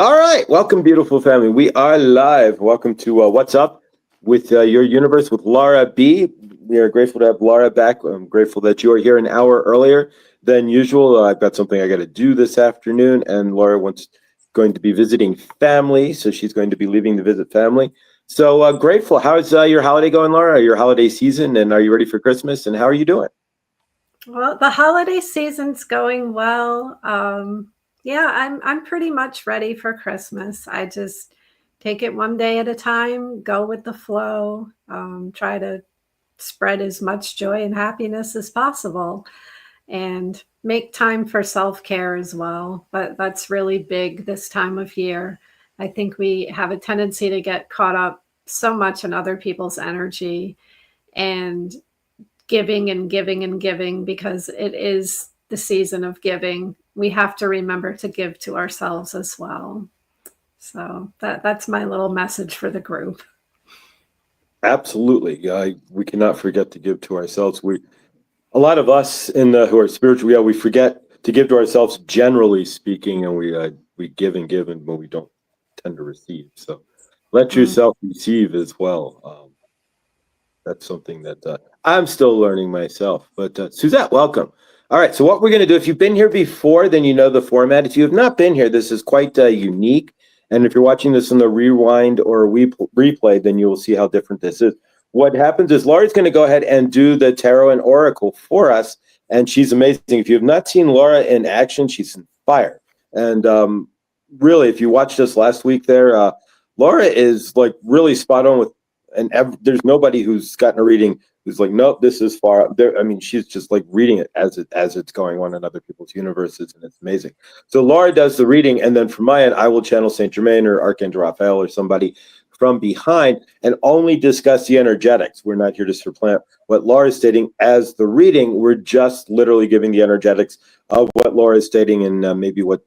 All right, welcome, beautiful family. We are live. Welcome to What's Up with Your Universe with Laura B. We are grateful to have Laura back. I'm grateful that you are here an hour earlier than usual. I've got something I got to do this afternoon, and Laura wants going to be visiting family, so she's going to be leaving to visit family. So grateful. How's your holiday going, Laura? Your holiday season, and are you ready for Christmas? And how are you doing? Well, the holiday season's going well. Yeah, I'm pretty much ready for Christmas. I just take it one day at a time, go with the flow, try to spread as much joy and happiness as possible, and make time for self-care as well. But that's really big this time of year. I think we have a tendency to get caught up so much in other people's energy and giving and giving and giving because it is the season of giving. We have to remember to give to ourselves as well. So that's my little message for the group. Absolutely. We cannot forget to give to ourselves. A lot of us who are spiritual, we forget to give to ourselves, generally speaking, and we give and give, and but we don't tend to receive. So let Mm. yourself receive as well. That's something that I'm still learning myself. But Suzette, welcome. All right. So what we're going to do, if you've been here before, then you know the format. If you have not been here, this is quite unique. And if you're watching this on the rewind or replay, then you will see how different this is. What happens is Laura's going to go ahead and do the tarot and oracle for us, and she's amazing. If you have not seen Laura in action, she's in fire. And really, if you watched us last week, Laura is like really spot on with there's nobody who's gotten a reading who's like, nope, this is far up there. I mean, she's just like reading it as it's going on in other people's universes, and it's amazing. So Laura does the reading, and then from my end, I will channel Saint Germain or Archangel Raphael or somebody from behind and only discuss the energetics. We're not here to supplant what Laura is stating as the reading. We're just literally giving the energetics of what Laura is stating, and maybe what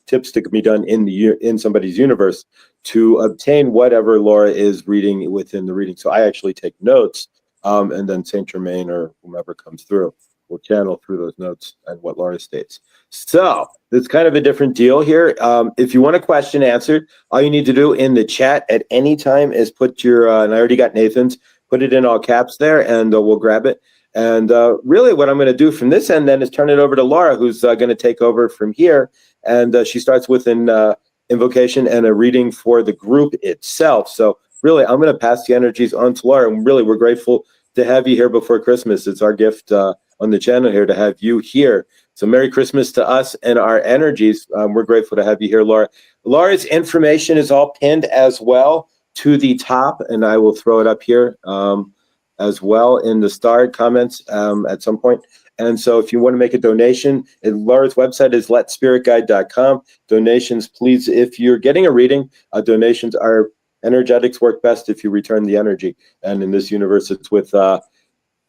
tips that can be done in somebody's universe to obtain whatever Laura is reading within the reading. So I actually take notes, and then Saint Germain or whomever comes through will channel through those notes and what Laura states. So it's kind of a different deal here. If you want a question answered, all you need to do in the chat at any time is put your, and I already got Nathan's, put it in all caps there, and we'll grab it. And really what I'm going to do from this end then is turn it over to Laura, who's going to take over from here. And she starts with an invocation and a reading for the group itself. So really, I'm going to pass the energies on to Laura. And really, we're grateful to have you here before Christmas. It's our gift on the channel here to have you here. So Merry Christmas to us and our energies. We're grateful to have you here, Laura. Laura's information is all pinned as well to the top, and I will throw it up here as well in the starred comments at some point. And so if you want to make a donation, Laura's website is letspiritguide.com. Donations, please, if you're getting a reading, donations are energetics work best if you return the energy. And in this universe, it's with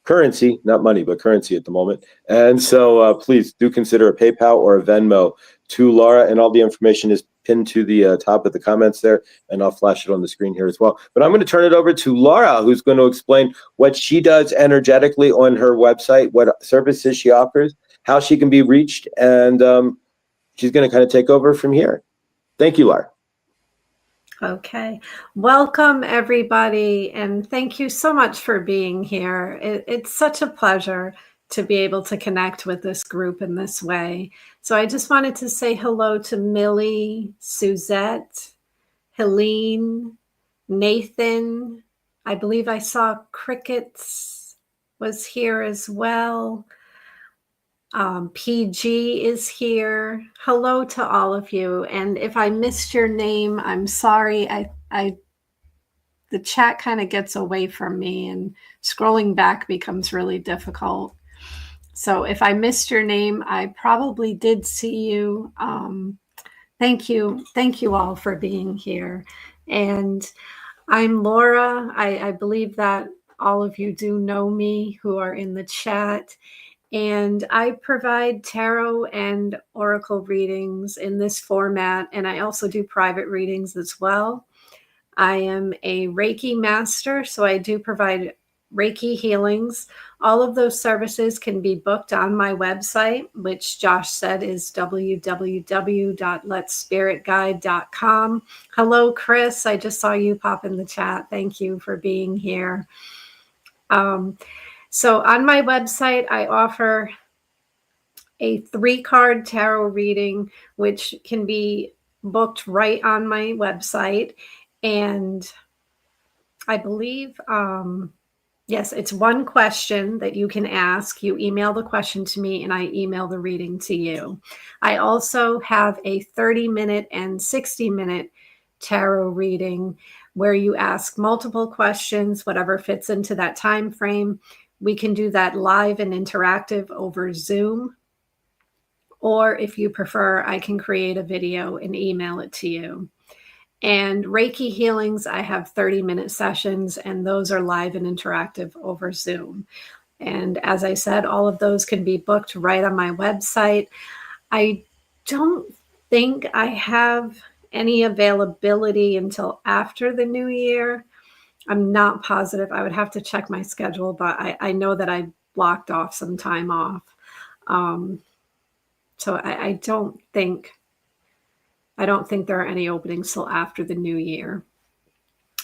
currency, not money, but currency at the moment. And so please do consider a PayPal or a Venmo to Laura, and all the information is pinned to the top of the comments there, and I'll flash it on the screen here as well. But I'm going to turn it over to Laura, who's going to explain what she does energetically on her website, what services she offers, how she can be reached, and she's going to kind of take over from here. Thank you, Laura. Okay. Welcome, everybody. And thank you so much for being here. It's such a pleasure to be able to connect with this group in this way. So I just wanted to say hello to Millie, Suzette, Helene, Nathan. I believe I saw Crickets was here as well. PG is here. Hello to all of you. And if I missed your name, I'm sorry. The chat kind of gets away from me and scrolling back becomes really difficult. So if I missed your name, I probably did see you. Thank you. Thank you all for being here. And I'm Laura. I believe that all of you do know me who are in the chat. And I provide tarot and oracle readings in this format, and I also do private readings as well. I am a Reiki master, so I do provide Reiki healings. All of those services can be booked on my website, which Josh said is www.letspiritguide.com. Hello, Chris. I just saw you pop in the chat. Thank you for being here. So on my website, I offer a 3-card tarot reading, which can be booked right on my website. And I believe, yes, it's one question that you can ask. You email the question to me and I email the reading to you. I also have a 30-minute and 60-minute tarot reading where you ask multiple questions, whatever fits into that time frame. We can do that live and interactive over Zoom. Or if you prefer, I can create a video and email it to you. And Reiki healings, I have 30-minute sessions, and those are live and interactive over Zoom. And as I said, all of those can be booked right on my website. I don't think I have any availability until after the new year. I'm not positive. I would have to check my schedule, but I know that I blocked off some time off. So I don't think there are any openings till after the new year.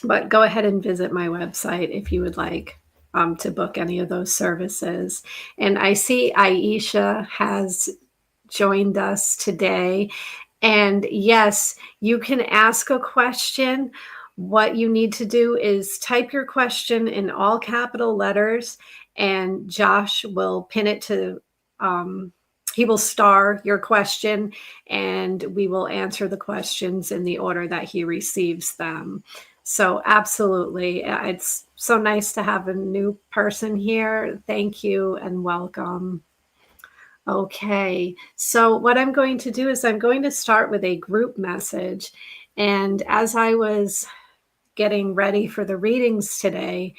But go ahead and visit my website if you would like to book any of those services. And I see Aisha has joined us today. And yes, you can ask a question. What you need to do is type your question in all capital letters, and Josh will pin it to, he will star your question, and we will answer the questions in the order that he receives them. So absolutely. It's so nice to have a new person here. Thank you and welcome. Okay, so what I'm going to do is I'm going to start with a group message. And as I was getting ready for the readings today,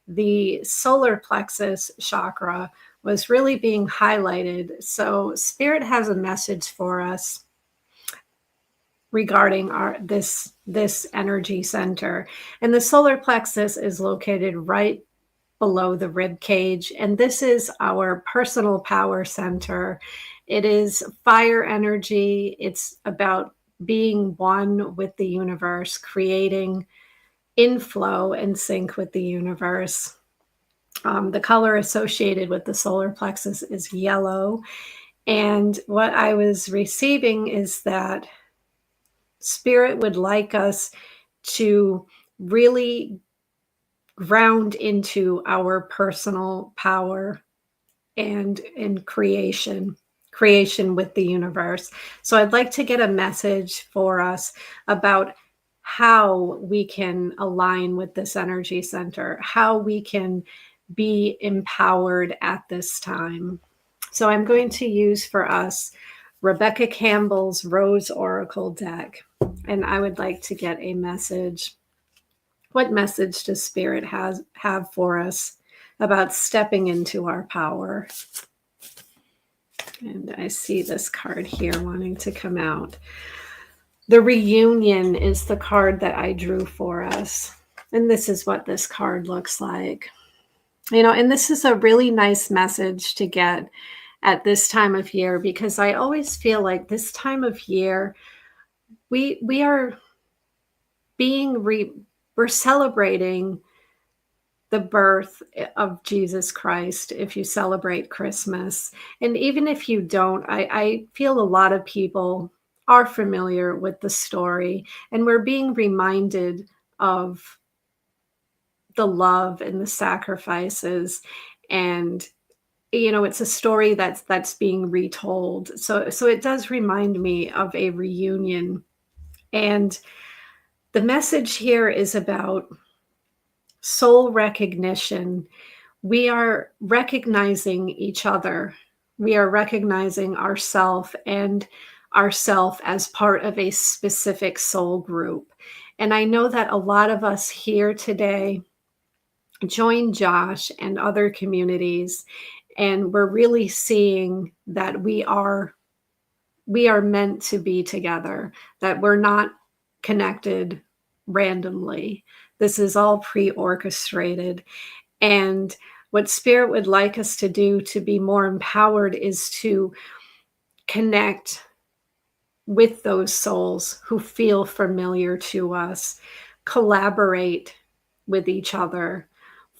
the solar plexus chakra was really being highlighted. So Spirit has a message for us regarding this energy center. And the solar plexus is located right below the rib cage, and this is our personal power center. It is fire energy. It's about being one with the universe, creating inflow and sync with the universe. The color associated with the solar plexus is yellow. And what I was receiving is that Spirit would like us to really ground into our personal power and in creation with the universe. So I'd like to get a message for us about how we can align with this energy center, how we can be empowered at this time. So I'm going to use for us Rebecca Campbell's Rose Oracle deck, and I would like to get a message. What message does Spirit have for us about stepping into our power? And I see this card here wanting to come out. The reunion is the card that I drew for us. And this is what this card looks like. And this is a really nice message to get at this time of year, because I always feel like this time of year, we are we're celebrating the birth of Jesus Christ, if you celebrate Christmas. And even if you don't, I feel a lot of people are familiar with the story, and we're being reminded of the love and the sacrifices. And it's a story that's being retold. So it does remind me of a reunion. And the message here is about soul recognition. We are recognizing each other. We are recognizing ourself as part of a specific soul group. And I know that a lot of us here today join Josh and other communities, and we're really seeing that we are meant to be together, that we're not connected randomly. This is all pre-orchestrated. And what Spirit would like us to do to be more empowered is to connect with those souls who feel familiar to us, collaborate with each other,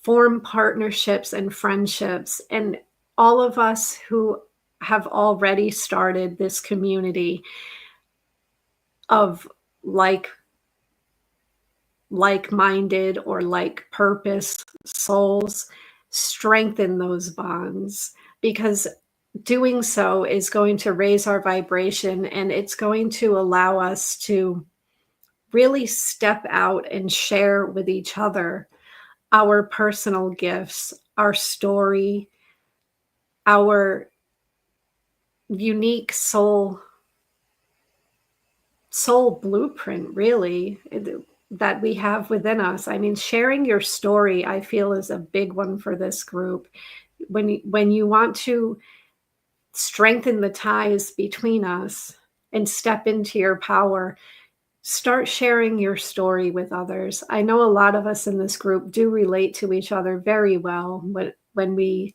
form partnerships and friendships. And all of us who have already started this community of like like-minded or like purpose souls, strengthen those bonds, because doing so is going to raise our vibration, and it's going to allow us to really step out and share with each other our personal gifts, our story, our unique soul blueprint, really, that we have within us. I mean, sharing your story, I feel, is a big one for this group. When you want to strengthen the ties between us and step into your power, start sharing your story with others. I know a lot of us in this group do relate to each other very well when we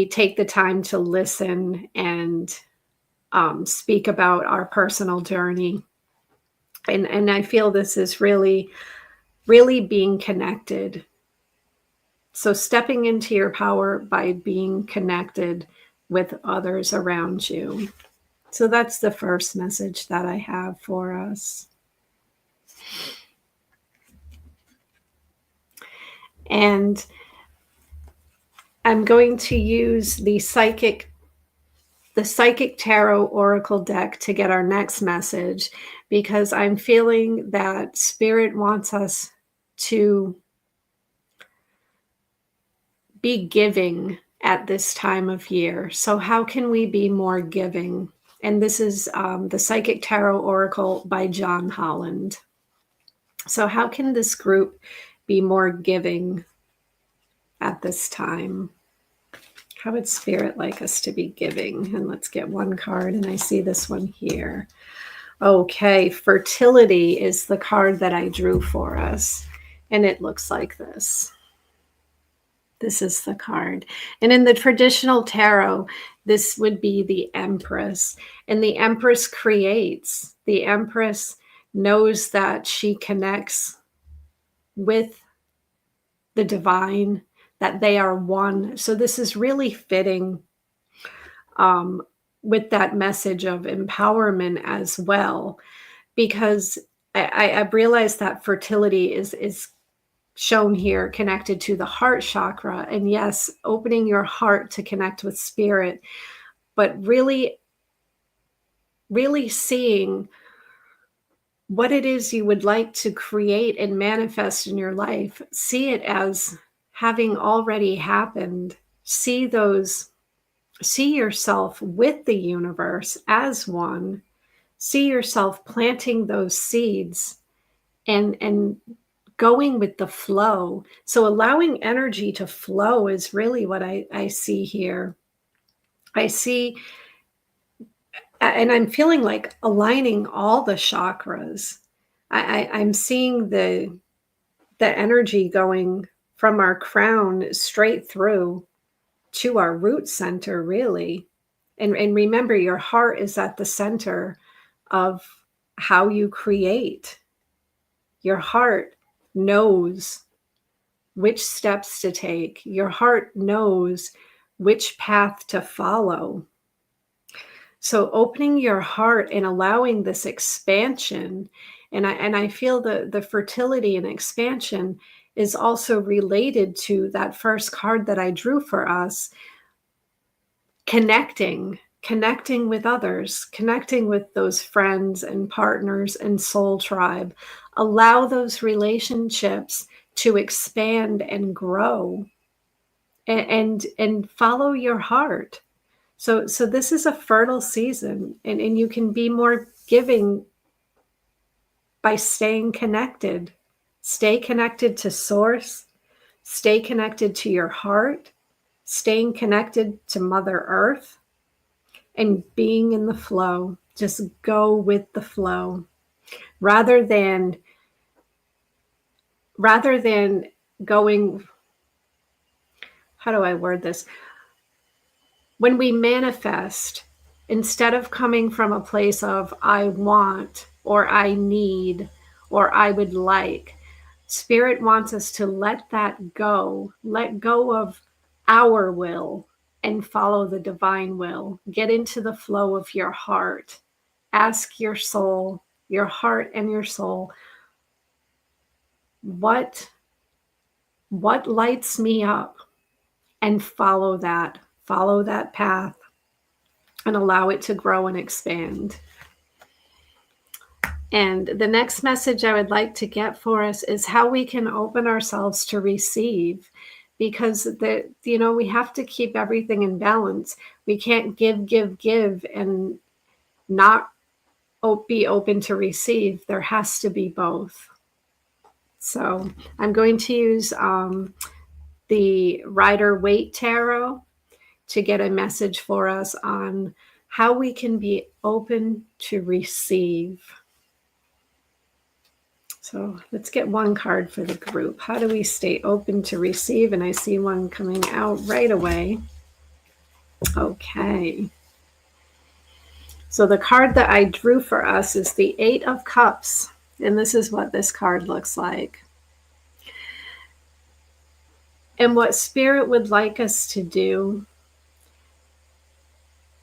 take the time to listen and speak about our personal journey. And I feel this is really, really being connected. So stepping into your power by being connected with others around you. So that's the first message that I have for us. And I'm going to use the psychic tarot oracle deck to get our next message, because I'm feeling that Spirit wants us to be giving at this time of year. So how can we be more giving? And this is the Psychic Tarot Oracle by John Holland. So how can this group be more giving at this time? How would Spirit like us to be giving? And let's get one card, and I see this one here. Okay, fertility is the card that I drew for us, and it looks like this. This is the card. And in the traditional tarot, this would be the Empress. And the Empress creates. The Empress knows that she connects with the divine, that they are one. So this is really fitting with that message of empowerment as well, because I've realized that fertility is shown here connected to the heart chakra. And yes, opening your heart to connect with Spirit, but really, really seeing what it is you would like to create and manifest in your life. See it as having already happened. See yourself with the universe as one. See yourself planting those seeds and going with the flow. So allowing energy to flow is really what I see here. I see, and I'm feeling like aligning all the chakras. I'm seeing the energy going from our crown straight through to our root center, really. And remember, your heart is at the center of how you create. Your heart knows which steps to take. Your heart knows which path to follow. So opening your heart and allowing this expansion, and I feel the fertility and expansion is also related to that first card that I drew for us, connecting with others, connecting with those friends and partners and soul tribe. Allow those relationships to expand and grow, and follow your heart. So this is a fertile season, and you can be more giving by staying connected. Stay connected to source, stay connected to your heart, staying connected to Mother Earth, and being in the flow. Just go with the flow rather than going how do I word this? When we manifest, instead of coming from a place of I want or I need or I would like, Spirit wants us to let let go of our will and follow the divine will. Get into the flow of your heart. Ask your soul, your heart and your soul, what lights me up, and follow that path and allow it to grow and expand. And the next message I would like to get for us is how we can open ourselves to receive, because we have to keep everything in balance. We can't give and not be open to receive. There has to be both. So I'm going to use the Rider-Waite Tarot to get a message for us on how we can be open to receive. So let's get one card for the group. How do we stay open to receive? And I see one coming out right away. Okay. So the card that I drew for us is the Eight of Cups. And this is what this card looks like. And what Spirit would like us to do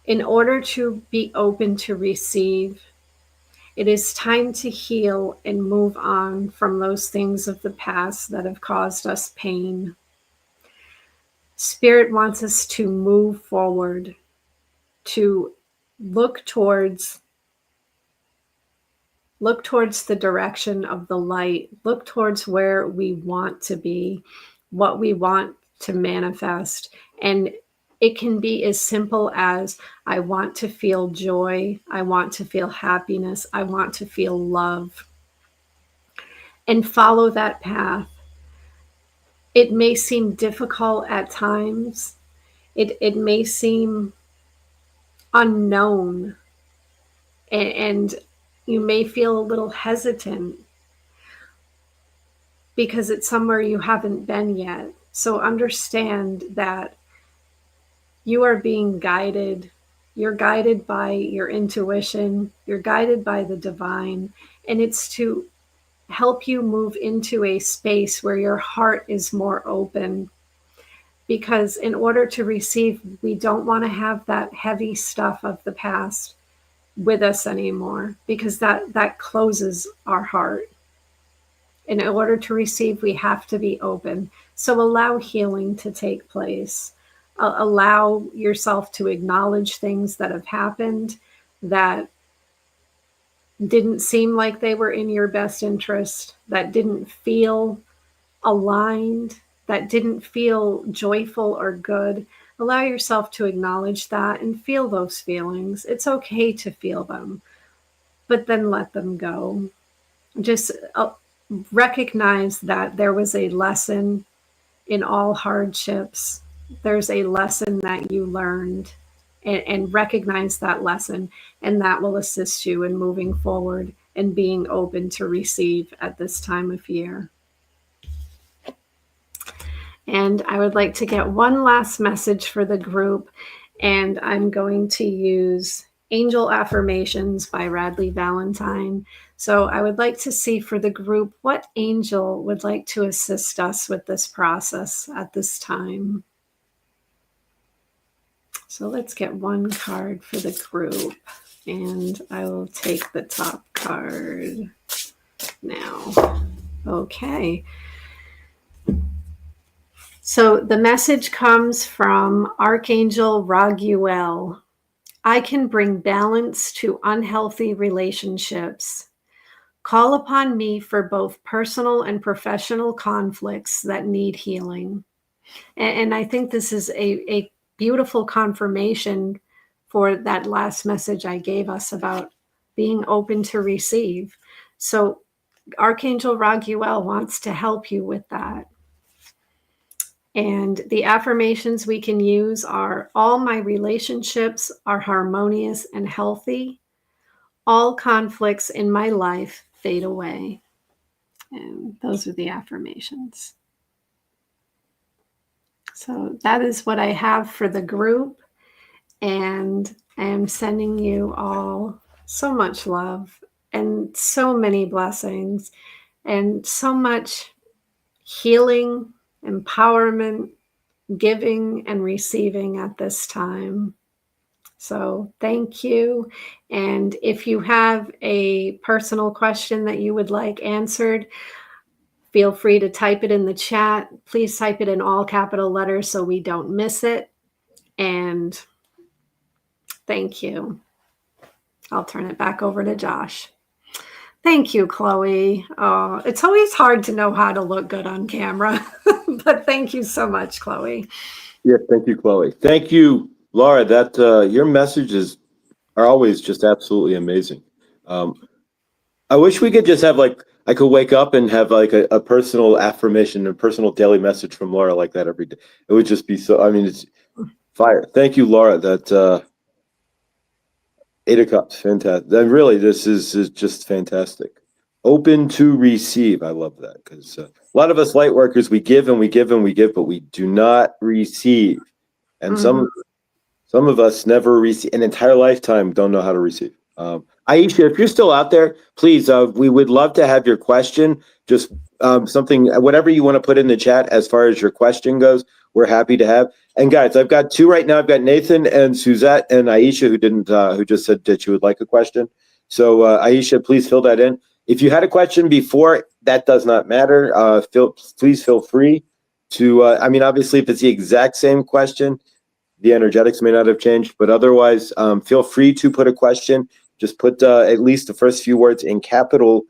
in order to be open to receive, it is time to heal and move on from those things of the past that have caused us pain. Spirit wants us to move forward, to look towards the direction of the light, look towards where we want to be, what we want to manifest. And it can be as simple as, I want to feel joy, I want to feel happiness, I want to feel love. And follow that path. It may seem difficult at times. It may seem unknown, and you may feel a little hesitant because it's somewhere you haven't been yet. So understand that you are being guided. You're guided by your intuition. You're guided by the divine. And it's to help you move into a space where your heart is more open. Because in order to receive, we don't want to have that heavy stuff of the past with us anymore, because that closes our heart. In order to receive, we have to be open. So allow healing to take place. Allow yourself to acknowledge things that have happened that didn't seem like they were in your best interest, that didn't feel aligned, that didn't feel joyful or good. Allow yourself to acknowledge that and feel those feelings. It's okay to feel them, but then let them go. Just recognize that there was a lesson in all hardships. There's a lesson that you learned, and recognize that lesson, and that will assist you in moving forward and being open to receive at this time of year. And I would like to get one last message for the group, and I'm going to use Angel Affirmations by Radley Valentine. So I would like to see for the group what angel would like to assist us with this process at this time. So let's get one card for the group, and I will take the top card now. Okay. So the message comes from Archangel Raguel. I can bring balance to unhealthy relationships. Call upon me for both personal and professional conflicts that need healing. And I think this is a beautiful confirmation for that last message I gave us about being open to receive. So Archangel Raguel wants to help you with that. And the affirmations we can use are: all my relationships are harmonious and healthy. All conflicts in my life fade away. And those are the affirmations. So that is what I have for the group. And I am sending you all so much love and so many blessings and so much healing, empowerment, giving, and receiving at this time. So thank you. And if you have a personal question that you would like answered, feel free to type it in the chat. Please type it in all capital letters so we don't miss it. And thank you. I'll turn it back over to Josh. Thank you, Chloe. It's always hard to know how to look good on camera, but thank you so much, Chloe. Yeah, thank you, Chloe. Thank you, Laura. That your messages are always just absolutely amazing. I wish we could just have like I could wake up and have like a personal affirmation, a personal daily message from Laura like that every day. It would just be so. I mean, it's fire. Thank you, Laura. That 8 of Cups, fantastic. That really, this is just fantastic. Open to receive. I love that because a lot of us light workers, we give and we give and we give, but we do not receive. And Mhm. some of us never receive an entire lifetime, don't know how to receive. Aisha, if you're still out there, please, we would love to have your question. Just something, whatever you want to put in the chat as far as your question goes, we're happy to have. And guys, I've got two right now. I've got Nathan and Suzette and Aisha who just said that you would like a question. So Aisha, please fill that in. If you had a question before, that does not matter. Please feel free to. I mean, obviously, if it's the exact same question, the energetics may not have changed, but otherwise, feel free to put a question. Just put at least the first few words in capital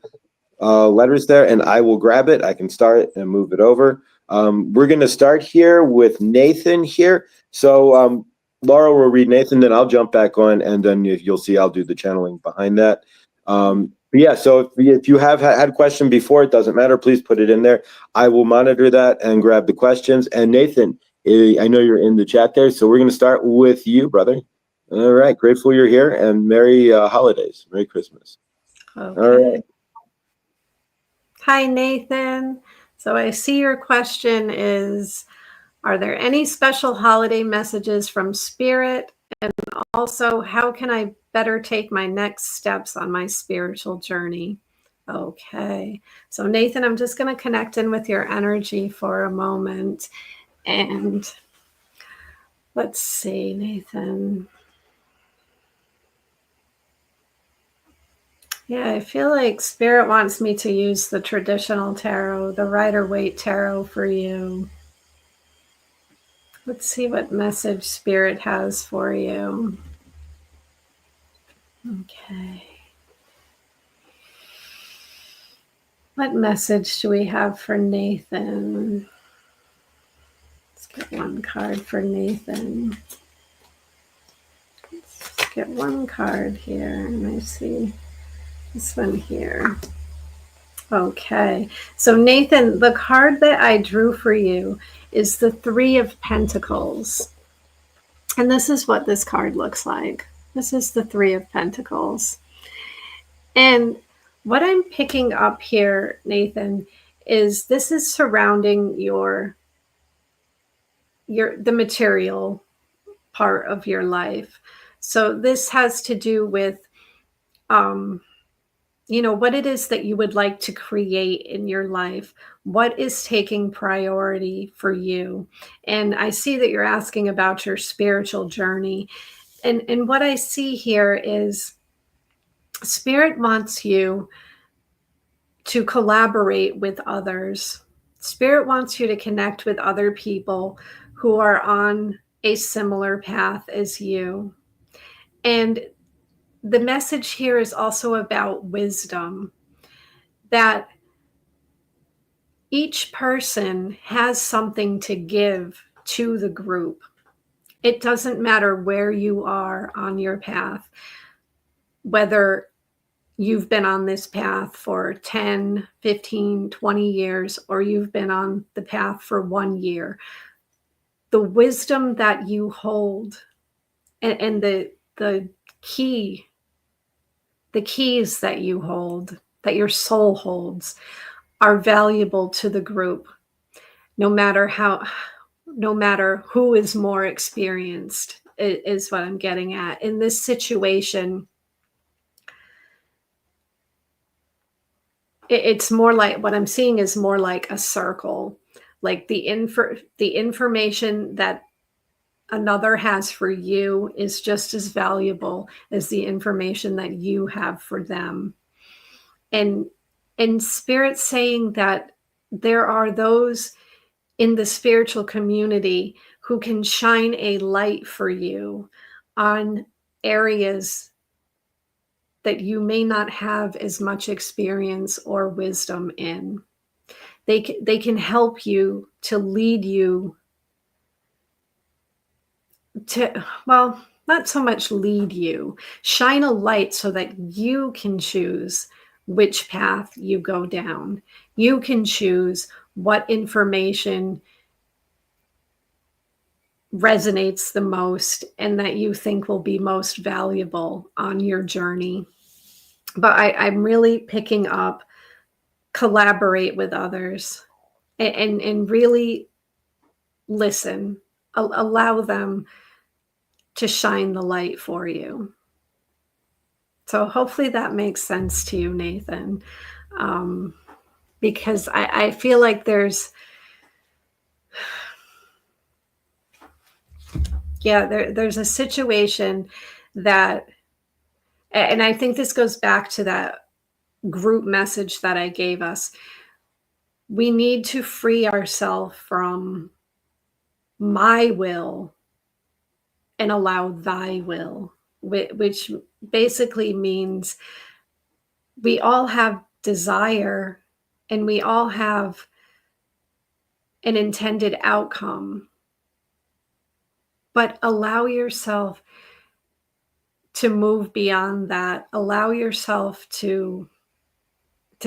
letters there, and I will grab it. I can start and move it over. We're going to start here with Nathan here. So Laura will read Nathan, then I'll jump back on, and then you'll see I'll do the channeling behind that. But yeah, so if you have had a question before, it doesn't matter. Please put it in there. I will monitor that and grab the questions. And Nathan, I know you're in the chat there, so we're going to start with you, brother. All right, grateful you're here, and Merry holidays, Merry Christmas. Okay. All right. Hi, Nathan. So I see your question is, are there any special holiday messages from Spirit? And also, how can I better take my next steps on my spiritual journey? Okay. So Nathan, I'm just going to connect in with your energy for a moment. And let's see, Nathan. Yeah, I feel like Spirit wants me to use the traditional tarot, the Rider-Waite tarot for you. Let's see what message Spirit has for you. Okay. What message do we have for Nathan? Let's get one card for Nathan. Let's get one card here, and I see this one here. Okay, so Nathan, the card that I drew for you is the Three of Pentacles. And this is what this card looks like. This is the Three of Pentacles. And what I'm picking up here, Nathan, is this is surrounding the material part of your life. So this has to do with what it is that you would like to create in your life. What is taking priority for you? And I see that you're asking about your spiritual journey. And what I see here is Spirit wants you to collaborate with others. Spirit wants you to connect with other people who are on a similar path as you. And the message here is also about wisdom, that each person has something to give to the group. It doesn't matter where you are on your path, whether you've been on this path for 10, 15, 20 years, or you've been on the path for 1 year. The wisdom that you hold and the keys that you hold, that your soul holds, are valuable to the group. No matter no matter who is more experienced, is what I'm getting at. In this situation, it's more like, what I'm seeing is more like a circle. Like the information that another has for you is just as valuable as the information that you have for them. And Spirit saying that there are those in the spiritual community who can shine a light for you on areas that you may not have as much experience or wisdom in. They can help you to lead you to, well, not so much lead you, shine a light so that you can choose which path you go down. You can choose what information resonates the most and that you think will be most valuable on your journey. But I'm really picking up collaborate with others, and really listen. Allow them to shine the light for you. So hopefully that makes sense to you, Nathan, because I feel like there's there's a situation that, and I think this goes back to that group message that I gave us. We need to free ourselves from my will and allow thy will, which basically means we all have desire and we all have an intended outcome, but allow yourself to move beyond that. Allow yourself to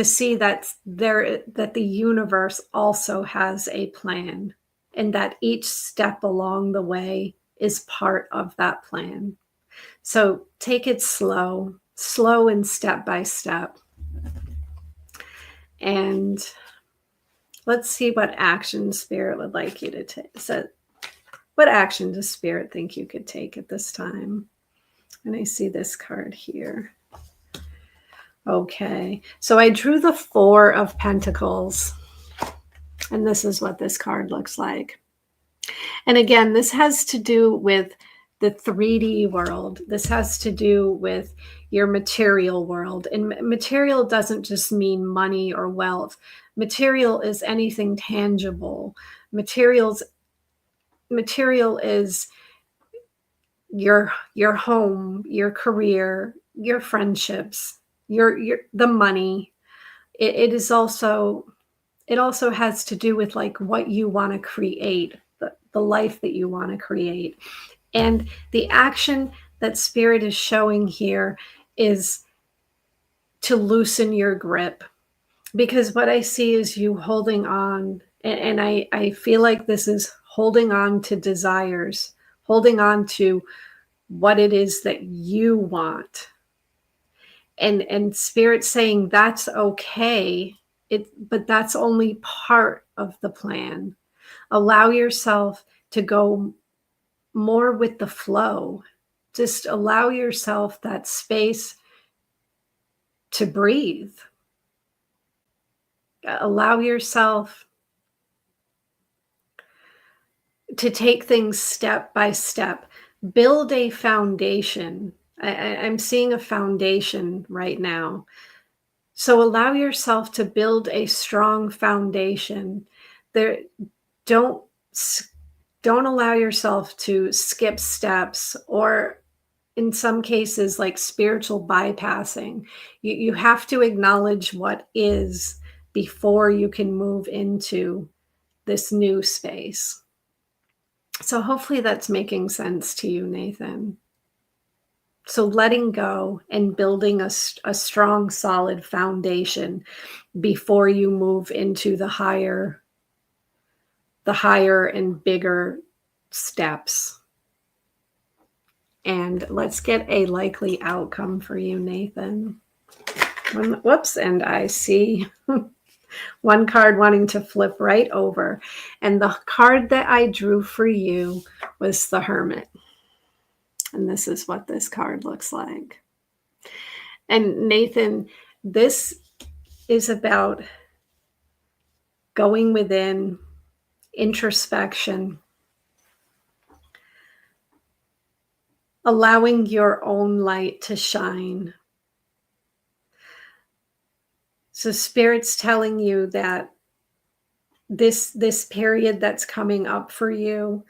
see that the universe also has a plan, and that each step along the way is part of that plan. So take it slow and step by step. And let's see what action Spirit would like you to take. So what action does Spirit think you could take at this time? And I see this card here. Okay, so I drew the Four of Pentacles, and this is what this card looks like. And again, this has to do with the 3D world. This has to do with your material world. And material doesn't just mean money or wealth. Material is anything tangible. Material is your home, your career, your friendships, your the money. It is also, it also has to do with like what you want to create, the life that you want to create. And the action that Spirit is showing here is to loosen your grip, because what I see is you holding on, and I feel like this is holding on to desires, holding on to what it is that you want. And Spirit saying that's okay, but that's only part of the plan. Allow yourself to go more with the flow. Just allow yourself that space to breathe. Allow yourself to take things step by step. Build a foundation. I'm seeing a foundation right now. So allow yourself to build a strong foundation. There, don't allow yourself to skip steps, or in some cases like spiritual bypassing. You have to acknowledge what is before you can move into this new space. So hopefully that's making sense to you, Nathan. So letting go and building a strong, solid foundation before you move into the higher and bigger steps. And let's get a likely outcome for you, Nathan. Whoops, and I see one card wanting to flip right over. And the card that I drew for you was the Hermit. And this is what this card looks like. And Nathan, this is about going within, introspection, allowing your own light to shine. So Spirit's telling you that this period that's coming up for you,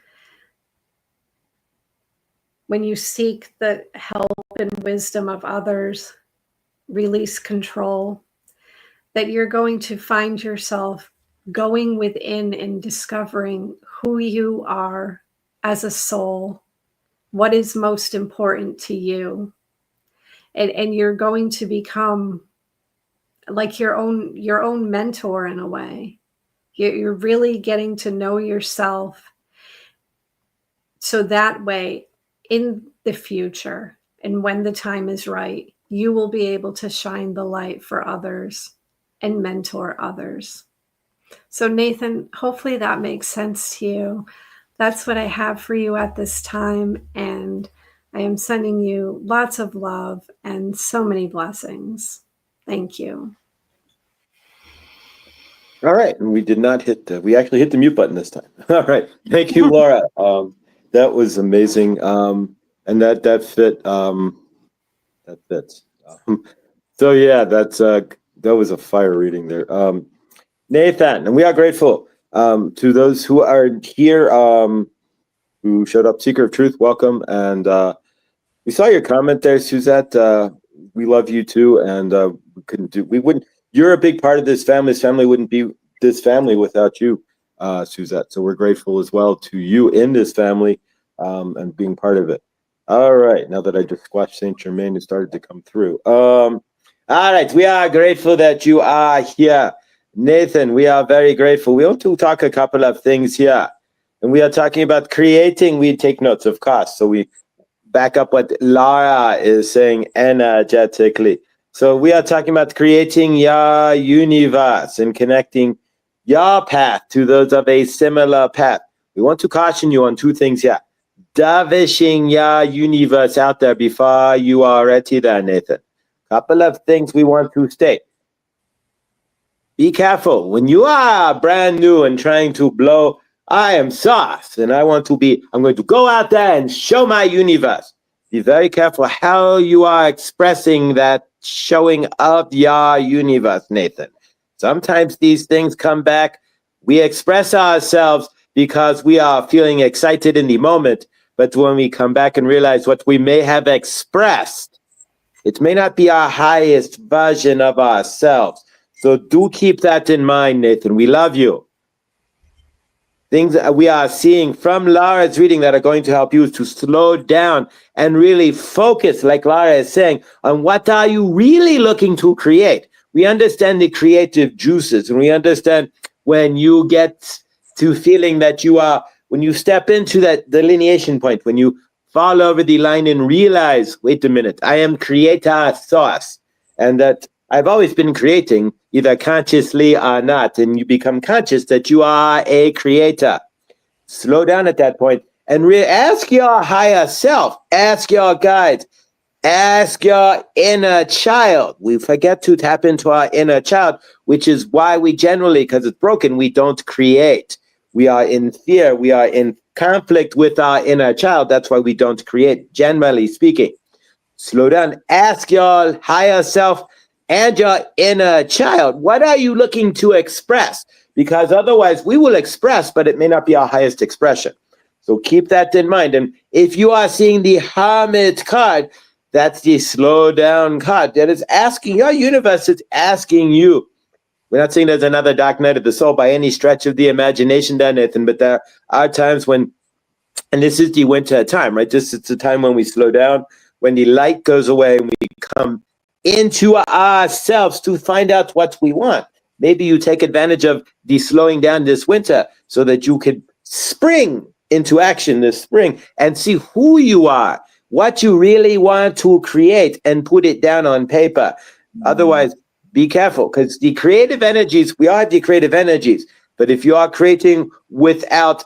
when you seek the help and wisdom of others, release control, that you're going to find yourself going within and discovering who you are as a soul, what is most important to you. And you're going to become like your own mentor in a way. You're really getting to know yourself. So that way, in the future, and when the time is right, you will be able to shine the light for others and mentor others. So Nathan, hopefully that makes sense to you. That's what I have for you at this time. And I am sending you lots of love and so many blessings. Thank you. All right, and we did not hit we actually hit the mute button this time. All right, thank you, Laura. That was amazing, and that fit. That fits. So yeah, that was a fire reading there, Nathan. And we are grateful to those who are here, who showed up. Seeker of Truth, welcome, and we saw your comment there, Suzette. We love you too, and we wouldn't. You're a big part of this family. This family wouldn't be this family without you, Suzette. So we're grateful as well to you in this family, and being part of it. All right, now that I just squashed Saint Germain, it started to come through. All right, we are grateful that you are here, Nathan. We are very grateful. We want to talk a couple of things here, and we are talking about creating. We take notes, of course, so we back up what Laura is saying energetically. So we are talking about creating your universe and connecting your path to those of a similar path. We want to caution you on two things here. Davishing your universe out there before you are ready there, Nathan. Couple of things we want to state. Be careful. When you are brand new and trying to blow, I am sauce and I'm going to go out there and show my universe. Be very careful how you are expressing that showing of your universe, Nathan. Sometimes these things come back. We express ourselves because we are feeling excited in the moment. But when we come back and realize what we may have expressed, it may not be our highest version of ourselves. So do keep that in mind, Nathan. We love you. Things that we are seeing from Laura's reading that are going to help you to slow down and really focus, like Laura is saying, on what are you really looking to create. We understand the creative juices, and we understand when you get to feeling that you are, when you step into that delineation point, when you fall over the line and realize, wait a minute, I am creator source, and that I've always been creating, either consciously or not, and you become conscious that you are a creator. Slow down at that point and ask your higher self, ask your guides, ask your inner child. We forget to tap into our inner child, which is why we generally, because it's broken, we don't create. We are in fear. We are in conflict with our inner child. That's why we don't create, generally speaking. Slow down. Ask your higher self and your inner child, what are you looking to express? Because otherwise we will express, but it may not be our highest expression. So keep that in mind. And if you are seeing the Hermit card, that's the slow down card. That is asking, your universe is asking you. We're not saying there's another dark night of the soul by any stretch of the imagination there, Nathan, but there are times when, and this is the winter time, right? It's a time when we slow down, when the light goes away and we come into ourselves to find out what we want. Maybe you take advantage of the slowing down this winter so that you could spring into action this spring and see who you are, what you really want to create, and put it down on paper. Otherwise, be careful, because the creative energies, we all have the creative energies, but if you are creating without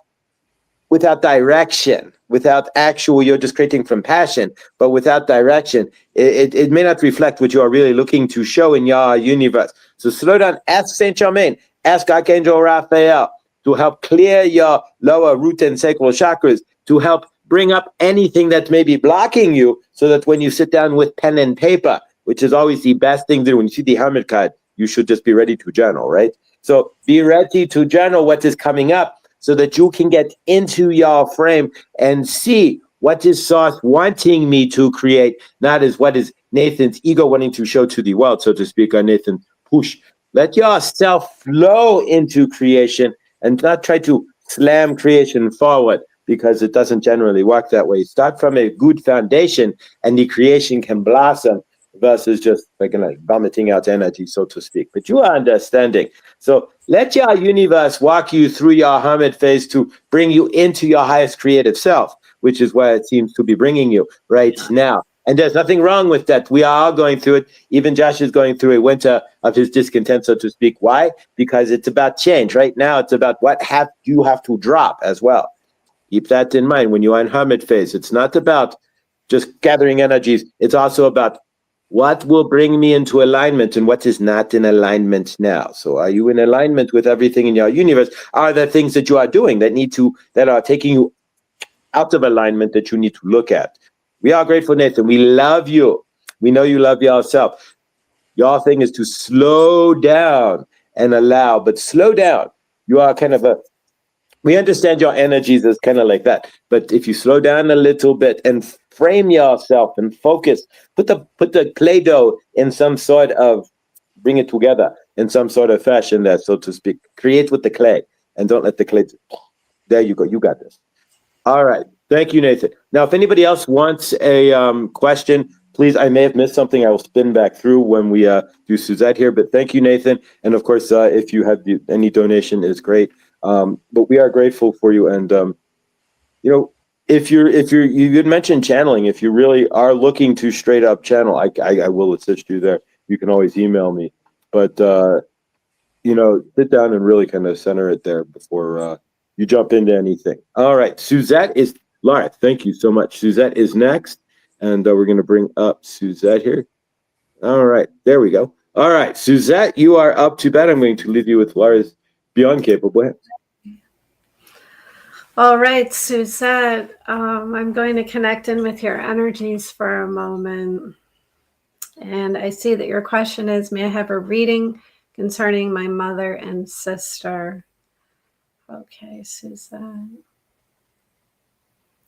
direction, without actual, you're just creating from passion, but without direction, it may not reflect what you are really looking to show in your universe. So slow down, ask Saint Germain, ask Archangel Raphael to help clear your lower root and sacral chakras, to help bring up anything that may be blocking you, so that when you sit down with pen and paper, which is always the best thing to do, when you see the Hermit card, you should just be ready to journal, right? So be ready to journal what is coming up, so that you can get into your frame and see what is Source wanting me to create, not as what is Nathan's ego wanting to show to the world, so to speak, or Nathan push. Let yourself flow into creation and not try to slam creation forward, because it doesn't generally work that way. Start from a good foundation and the creation can blossom, versus just like vomiting out energy, so to speak. But you are understanding. So let your universe walk you through your hermit phase to bring you into your highest creative self, which is where it seems to be bringing you right now. And there's nothing wrong with that. We are all going through it. Even Josh is going through a winter of his discontent, so to speak. Why? Because it's about change. Right now, it's about what you have to drop as well. Keep that in mind when you are in hermit phase. It's not about just gathering energies. It's also about what will bring me into alignment and what is not in alignment now. So are you in alignment with everything in your universe? Are there things that you are doing that are taking you out of alignment that you need to look at? We are grateful, Nathan. We love you. We know you love yourself. Your thing is to slow down and allow, but slow down. You are kind of we understand your energies as kind of like that. But if you slow down a little bit and frame yourself and focus, put the Play-Doh in some sort of, bring it together in some sort of fashion there, so to speak. Create with the clay and don't let the clay, there you go. You got this. All right. Thank you, Nathan. Now, if anybody else wants a question, please, I may have missed something. I will spin back through when we do Suzette here. But thank you, Nathan. And of course, if you have any donation, is great. But we are grateful for you. And you know, if you had mentioned channeling, if you really are looking to straight up channel, I will assist you there. You can always email me. But sit down and really kind of center it there before you jump into anything. All right, Suzette is Laura. Thank you so much. Suzette is next, and we're going to bring up Suzette here. All right, there we go. All right, Suzette, you are up to bat. I'm going to leave you with Laura's beyond capable hands. All right, Suzette, I'm going to connect in with your energies for a moment. And I see that your question is, may I have a reading concerning my mother and sister? Okay, Suzette.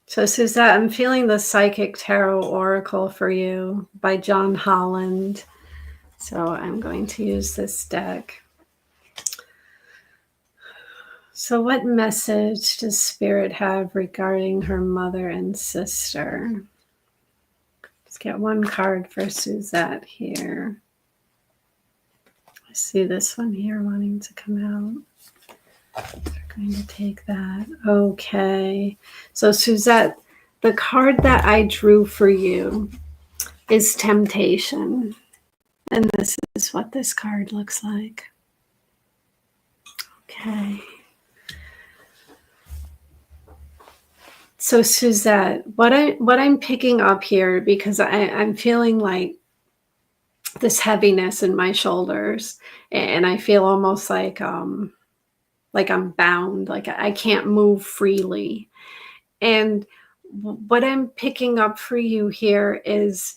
So, Suzette, I'm feeling the Psychic Tarot Oracle for you by John Holland. So I'm going to use this deck. So what message does Spirit have regarding her mother and sister? Let's get one card for Suzette here. I see this one here wanting to come out. We're going to take that. Okay. So Suzette, the card that I drew for you is Temptation. And this is what this card looks like. Okay. So Suzette, what I'm picking up here, because I'm feeling like this heaviness in my shoulders, and I feel almost like I'm bound, like I can't move freely. And what I'm picking up for you here is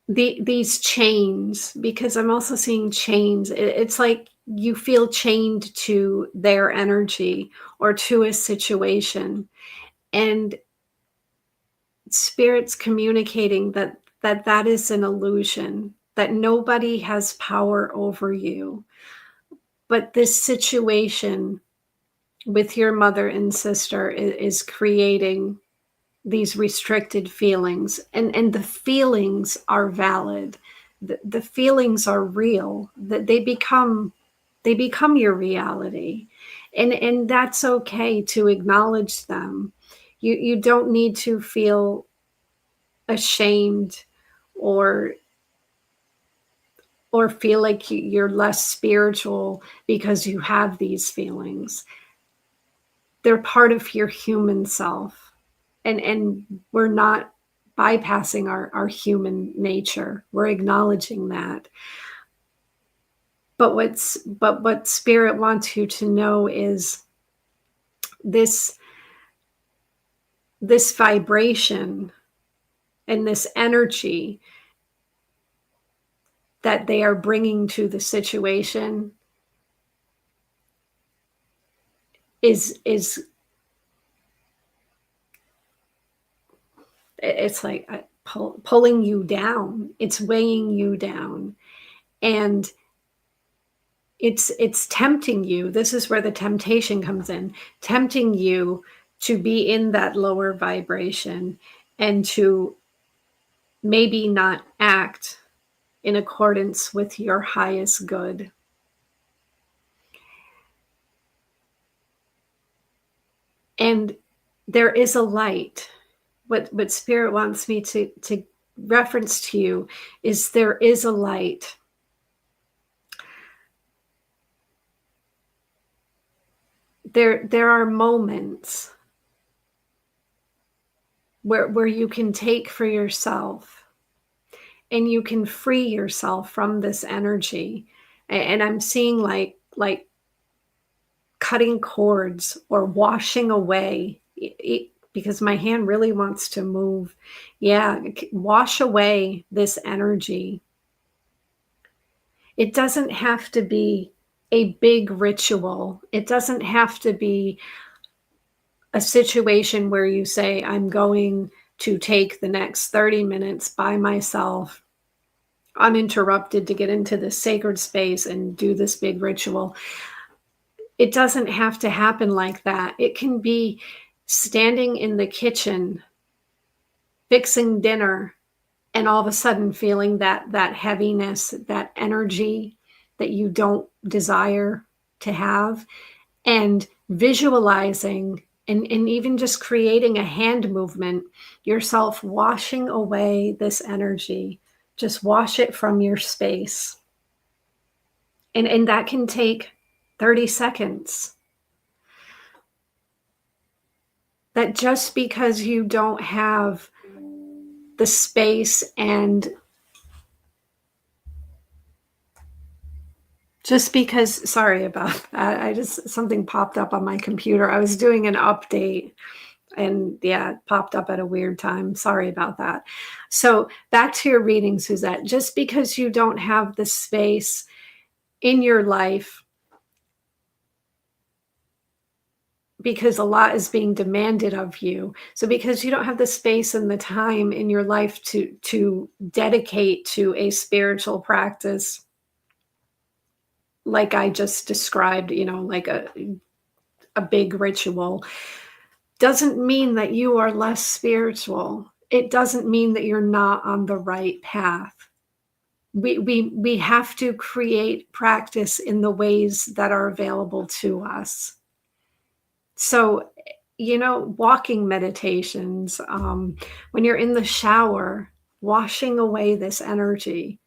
these chains, because I'm also seeing chains. It's like you feel chained to their energy or to a situation, and Spirit's communicating that is an illusion, that nobody has power over you. But this situation with your mother and sister is creating these restricted feelings, and the feelings are valid. The feelings are real, that they become your reality, and that's okay to acknowledge them. You don't need to feel ashamed or or feel like you're less spiritual because you have these feelings. They're part of your human self. And we're not bypassing our human nature. We're acknowledging that. But what spirit wants you to know is this vibration and this energy that they are bringing to the situation is it's like pulling you down. It's weighing you down, and it's tempting you. This is where the temptation comes in, tempting you to be in that lower vibration and to maybe not act in accordance with your highest good. And there is a light. What spirit wants me to reference to you is there is a light. There are moments where you can take for yourself and you can free yourself from this energy. And I'm seeing like cutting cords or washing away because my hand really wants to move. Yeah, wash away this energy. It doesn't have to be a big ritual. It doesn't have to be a situation where you say, I'm going to take the next 30 minutes by myself, uninterrupted, to get into this sacred space and do this big ritual. It doesn't have to happen like that. It can be standing in the kitchen, fixing dinner, and all of a sudden feeling that heaviness, that energy that you don't desire to have, and visualizing and even just creating a hand movement, yourself washing away this energy. Just wash it from your space. And that can take 30 seconds. That just because you don't have the space and just because, sorry about that. Something popped up on my computer. I was doing an update and yeah, it popped up at a weird time. Sorry about that. So back to your reading, Suzette. Just because you don't have the space in your life, because a lot is being demanded of you. So because you don't have the space and the time in your life to dedicate to a spiritual practice, like I just described, like a big ritual, doesn't mean that you are less spiritual. It doesn't mean that you're not on the right path. We have to create practice in the ways that are available to us. So, walking meditations, when you're in the shower, washing away this energy,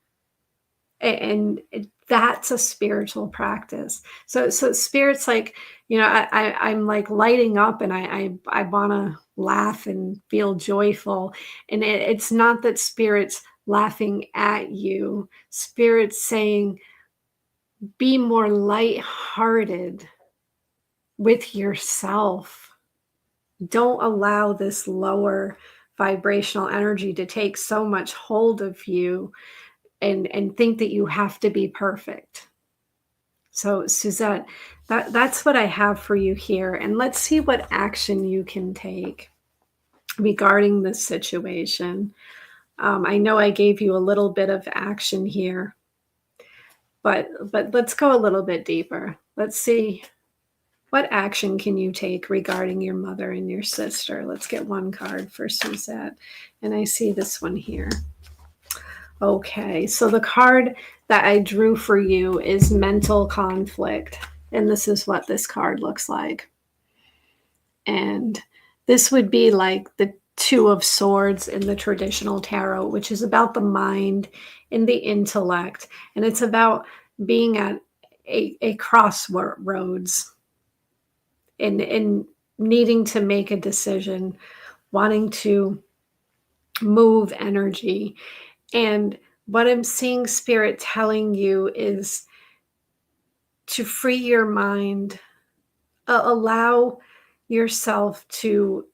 and that's a spiritual practice. So spirit's like, I'm like lighting up, and I want to laugh and feel joyful, and it's not that spirit's laughing at you. Spirit's saying, be more lighthearted with yourself. Don't allow this lower vibrational energy to take so much hold of you and think that you have to be perfect. So Suzette, that's what I have for you here. And let's see what action you can take regarding this situation. I know I gave you a little bit of action here, but let's go a little bit deeper. Let's see, what action can you take regarding your mother and your sister? Let's get one card for Suzette. And I see this one here. Okay, so the card that I drew for you is mental conflict. And this is what this card looks like. And this would be like the Two of Swords in the traditional tarot, which is about the mind and the intellect. And it's about being at a crossroads and needing to make a decision, wanting to move energy. And what I'm seeing Spirit telling you is to free your mind, allow yourself to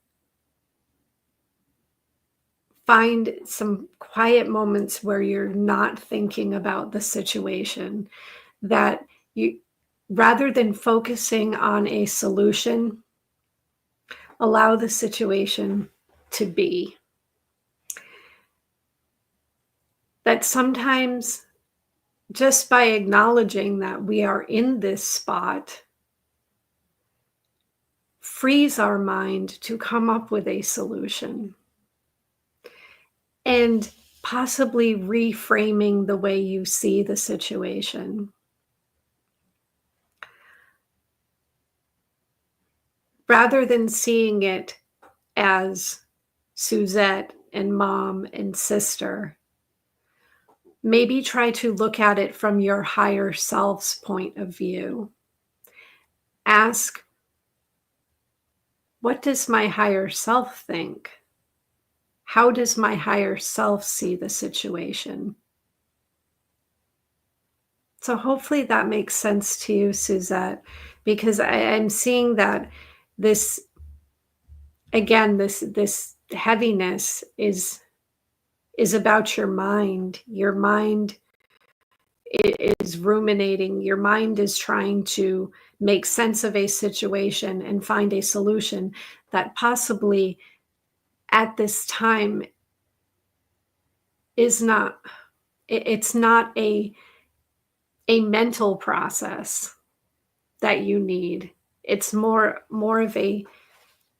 find some quiet moments where you're not thinking about the situation, that you, rather than focusing on a solution, allow the situation to be. That sometimes just by acknowledging that we are in this spot frees our mind to come up with a solution and possibly reframing the way you see the situation. Rather than seeing it as Suzette and mom and sister, maybe try to look at it from your higher self's point of view. Ask, what does my higher self think? How does my higher self see the situation? So hopefully that makes sense to you, Suzette, because I'm seeing that this, again, this heaviness is about your mind. Your mind is ruminating. Your mind is trying to make sense of a situation and find a solution that possibly at this time is not, it's not a mental process that you need. It's more of a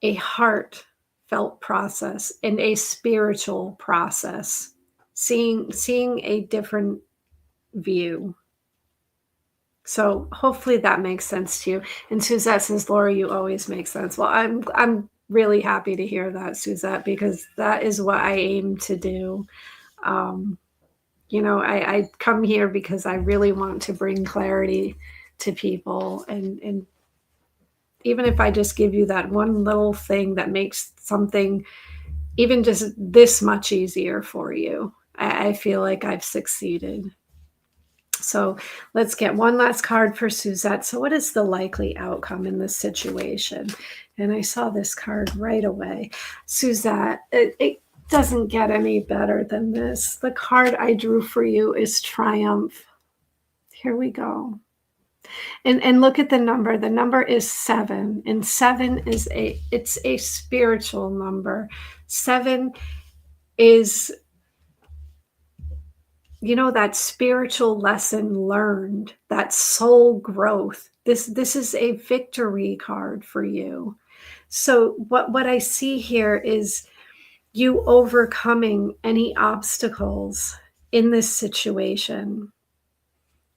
heartfelt process and a spiritual process, seeing a different view. So hopefully that makes sense to you. And Suzette says, Laura, you always make sense. Well, I'm really happy to hear that, Suzette, because that is what I aim to do. You know, I come here because I really want to bring clarity to people. And even if I just give you that one little thing that makes something even just this much easier for you, I feel like I've succeeded. So let's get one last card for Suzette. So what is the likely outcome in this situation? And I saw this card right away. Suzette, it doesn't get any better than this. The card I drew for you is Triumph. Here we go. And look at the number. The number is 7. And 7 is it's a spiritual number. 7 is, you know, that spiritual lesson learned, that soul growth. This is a victory card for you. So what I see here is you overcoming any obstacles in this situation,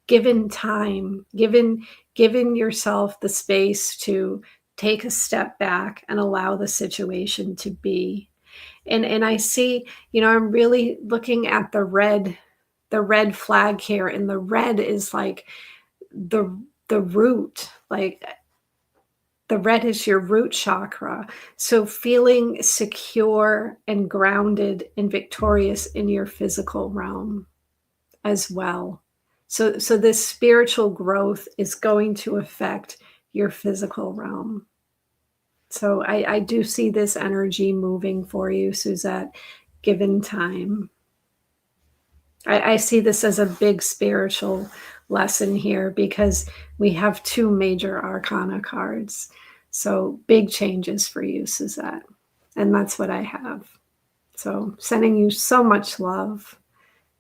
given time, given yourself the space to take a step back and allow the situation to be. And I see, you know, I'm really looking at the red flag here, and the red is like the root, like the red is your root chakra. So feeling secure and grounded and victorious in your physical realm as well. So this spiritual growth is going to affect your physical realm. So I do see this energy moving for you, Suzette, given time. I see this as a big spiritual lesson here because we have 2 major arcana cards. So big changes for you, Suzette. And that's what I have. So sending you so much love,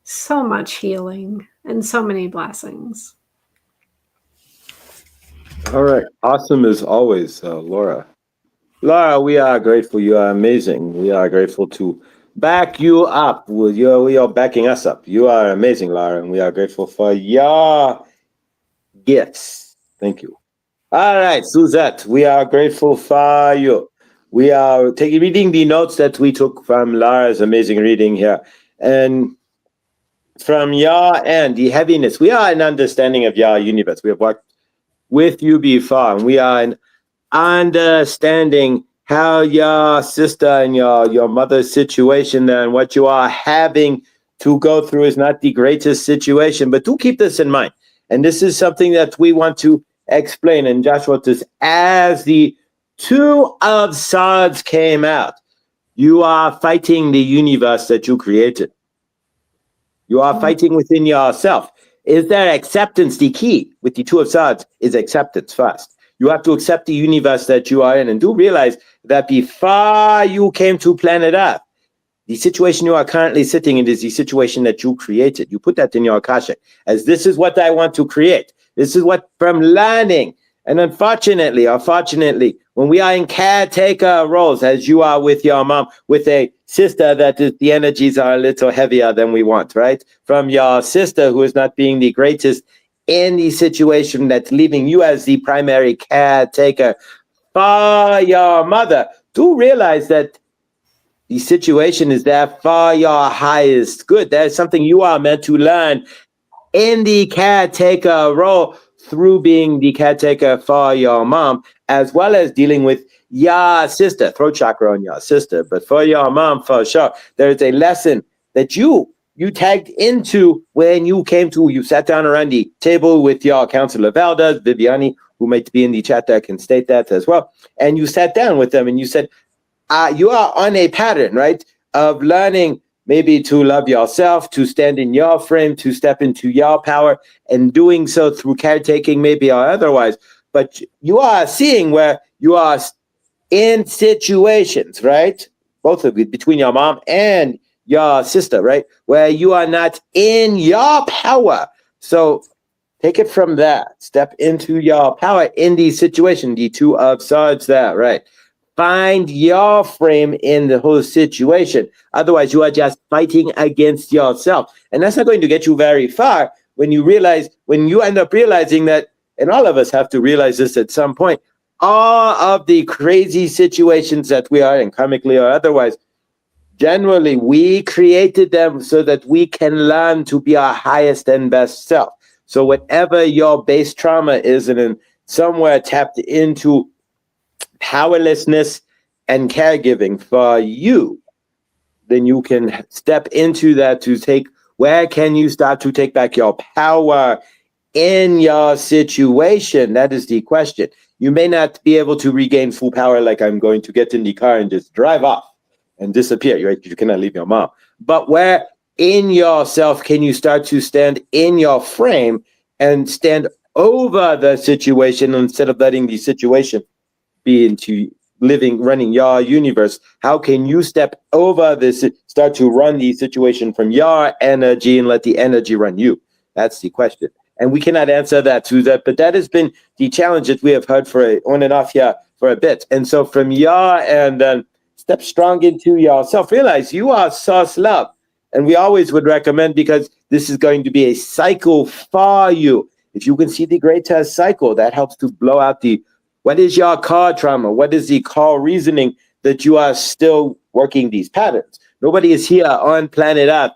so much healing, and so many blessings. All right. Awesome as always, Laura. Laura, we are grateful. You are amazing. We are grateful to back you up. You are backing us up. You are amazing, Laura, and we are grateful for your gifts. Thank you. All right, Suzette, we are grateful for you. We are reading the notes that we took from Lara's amazing reading here. And from Yah and the heaviness, we are an understanding of Yah universe. We have worked with you before, and we are an understanding how your sister and your mother's situation and what you are having to go through is not the greatest situation. But do keep this in mind. And this is something that we want to explain. And Josh wrote this: as the two of swords came out, you are fighting the universe that you created. You are fighting within yourself. Is there acceptance? The key with the two of swords is acceptance first. You have to accept the universe that you are in, and do realize that before you came to planet Earth, the situation you are currently sitting in is the situation that you created. You put that in your Akasha as this is what I want to create. This is what from learning. And unfortunately, or fortunately, when we are in caretaker roles, as you are with your mom, with a sister that is, the energies are a little heavier than we want, right? From your sister who is not being the greatest in the situation that's leaving you as the primary caretaker for your mother, do realize that the situation is that for your highest good. That is something you are meant to learn in the caretaker role through being the caretaker for your mom, as well as dealing with your sister, throat chakra on your sister. But for your mom, for sure, there is a lesson that you tagged into when you sat down around the table with your council of elders, Viviani, who might be in the chat that can state that as well. And you sat down with them and you said, you are on a pattern, right, of learning maybe to love yourself, to stand in your frame, to step into your power, and doing so through caretaking maybe or otherwise. But you are seeing where you are in situations, right, both of you, between your mom and your sister, right, where you are not in your power. So take it from that. Step into your power in the situation, the two of swords there, right? Find your frame in the whole situation. Otherwise, you are just fighting against yourself. And that's not going to get you very far when you end up realizing that, and all of us have to realize this at some point, all of the crazy situations that we are in, karmically or otherwise, generally, we created them so that we can learn to be our highest and best self. So whatever your base trauma is, and in somewhere tapped into powerlessness and caregiving for you, then you can step into that to take, where can you start to take back your power in your situation? That is the question. You may not be able to regain full power, like I'm going to get in the car and just drive off and disappear, right? You cannot leave your mom. But where in yourself can you start to stand in your frame and stand over the situation instead of letting the situation be into running your universe? How can you step over this, start to run the situation from your energy and let the energy run you? That's the question. And we cannot answer that, Suzette, but that has been the challenge that we have heard on and off here for a bit. And so from your and then step strong into yourself. Realize you are source love. And we always would recommend, because this is going to be a cycle for you. If you can see the greater cycle, that helps to blow out what is your core trauma? What is the core reasoning that you are still working these patterns? Nobody is here on planet Earth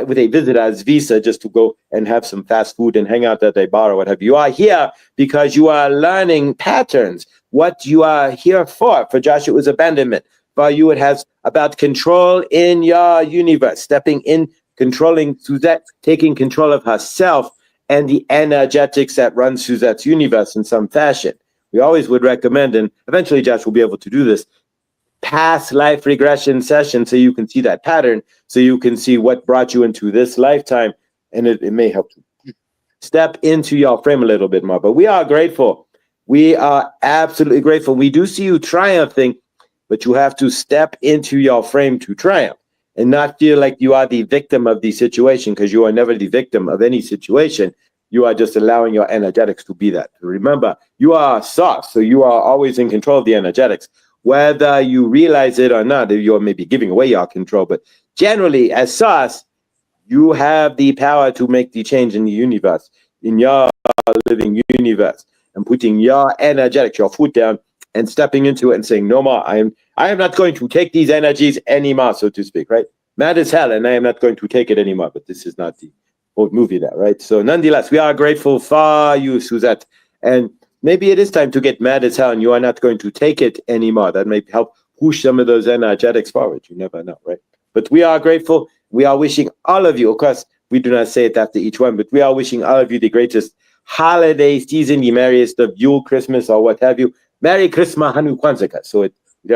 with a visitor's visa just to go and have some fast food and hang out at a bar or what have you. You are here because you are learning patterns. What you are here for Joshua, it was abandonment. For you, it has about control in your universe, stepping in, controlling Suzette, taking control of herself and the energetics that run Suzette's universe in some fashion. We always would recommend, and eventually Josh will be able to do this, past life regression session, so you can see that pattern, so you can see what brought you into this lifetime, and it may help you step into your frame a little bit more. But we are grateful. We are absolutely grateful. We do see you triumphing, but you have to step into your frame to triumph and not feel like you are the victim of the situation, because you are never the victim of any situation. You are just allowing your energetics to be that. Remember, you are source, so you are always in control of the energetics. Whether you realize it or not, you're maybe giving away your control, but generally, as source, you have the power to make the change in the universe, in your living universe, and putting your energetics, your foot down and stepping into it and saying, no more, I am not going to take these energies anymore, so to speak, right? Mad as hell, and I am not going to take it anymore. But this is not the old movie there, right? So nonetheless, we are grateful for you, Suzette. And maybe it is time to get mad as hell and you are not going to take it anymore. That may help push some of those energetics forward. You never know, right? But we are grateful. We are wishing all of you, of course, we do not say it after each one, but we are wishing all of you the greatest holiday season, the merriest of Yule, Christmas, or what have you. Merry Christmas, Hanu Kwanzaa. So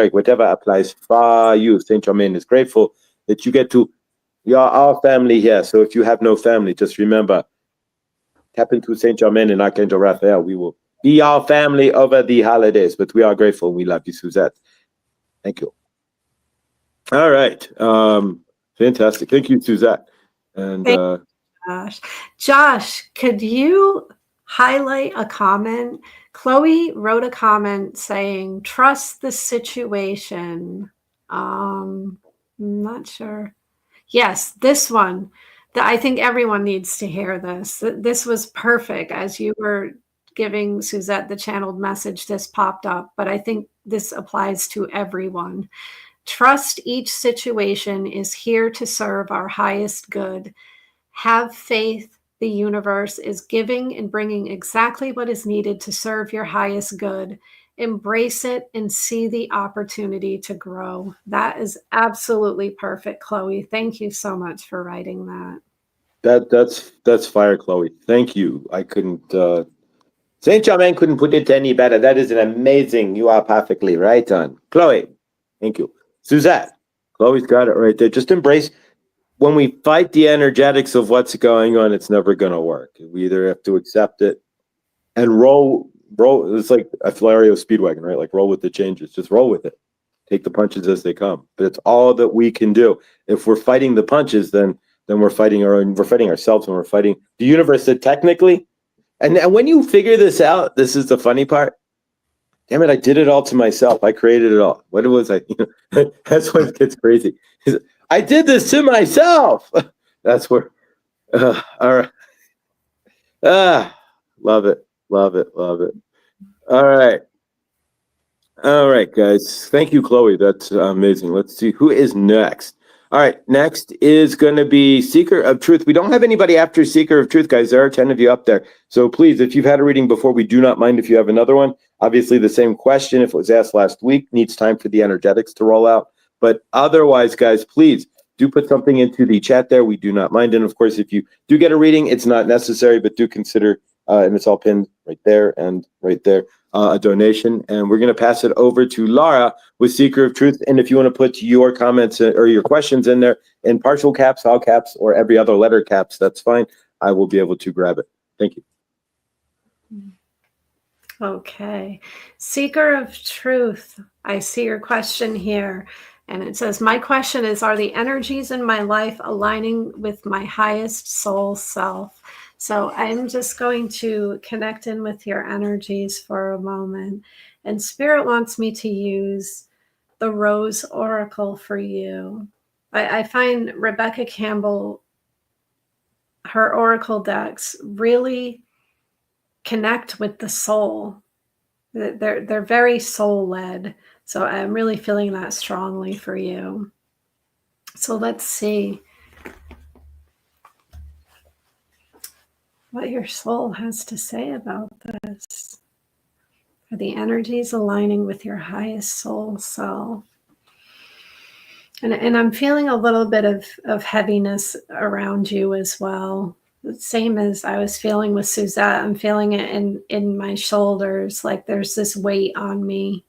whatever applies for you. Saint Germain is grateful that you get to, you're our family here. So if you have no family, just remember, tap into Saint Germain and Archangel Raphael. We will be our family over the holidays, but we are grateful. We love you, Suzette. Thank you. All right. Fantastic. Thank you, Suzette. And Josh, could you highlight a comment? Chloe wrote a comment saying, trust the situation. I'm not sure. Yes, this one. I think everyone needs to hear this. This was perfect. As you were giving Suzette the channeled message, this popped up, but I think this applies to everyone. Trust each situation is here to serve our highest good. Have faith the universe is giving and bringing exactly what is needed to serve your highest good. Embrace it and see the opportunity to grow. That is absolutely perfect, Chloe. Thank you so much for writing that. That's fire, Chloe. Thank you. I couldn't Saint Germain couldn't put it any better. That is an amazing. You are perfectly right on. Chloe, thank you. Suzette, Chloe's got it right there. Just embrace when we fight the energetics of what's going on, it's never going to work. We either have to accept it and roll. It's like a Flario Speedwagon, right? Like roll with the changes. Just roll with it. Take the punches as they come. But it's all that we can do. If we're fighting the punches, then we're fighting we're fighting ourselves, and we're fighting the universe. That technically, and when you figure this out, this is the funny part. Damn it, I did it all to myself. I created it all. What was I? That's when it gets crazy. I did this to myself. That's where, all right. Love it. Love it. Love it. All right. All right, guys. Thank you, Chloe. That's amazing. Let's see who is next. All right. Next is going to be Seeker of Truth. We don't have anybody after Seeker of Truth, guys. There are 10 of you up there. So please, if you've had a reading before, we do not mind if you have another one. Obviously, the same question, if it was asked last week, needs time for the energetics to roll out. But otherwise, guys, please do put something into the chat there. We do not mind. And of course, if you do get a reading, it's not necessary, but do consider, and it's all pinned right there and right there, a donation. And we're going to pass it over to Laura with Seeker of Truth. And if you want to put your comments or your questions in there in partial caps, all caps, or every other letter caps, that's fine. I will be able to grab it. Thank you. Okay. Seeker of Truth. I see your question here. And it says, my question is, are the energies in my life aligning with my highest soul self? So I'm just going to connect in with your energies for a moment. And Spirit wants me to use the Rose Oracle for you. I find Rebecca Campbell, her Oracle decks really connect with the soul. They're very soul-led. So I'm really feeling that strongly for you. So let's see what your soul has to say about this. Are the energies aligning with your highest soul self? And I'm feeling a little bit of heaviness around you as well. The same as I was feeling with Suzette. I'm feeling it in my shoulders, like there's this weight on me.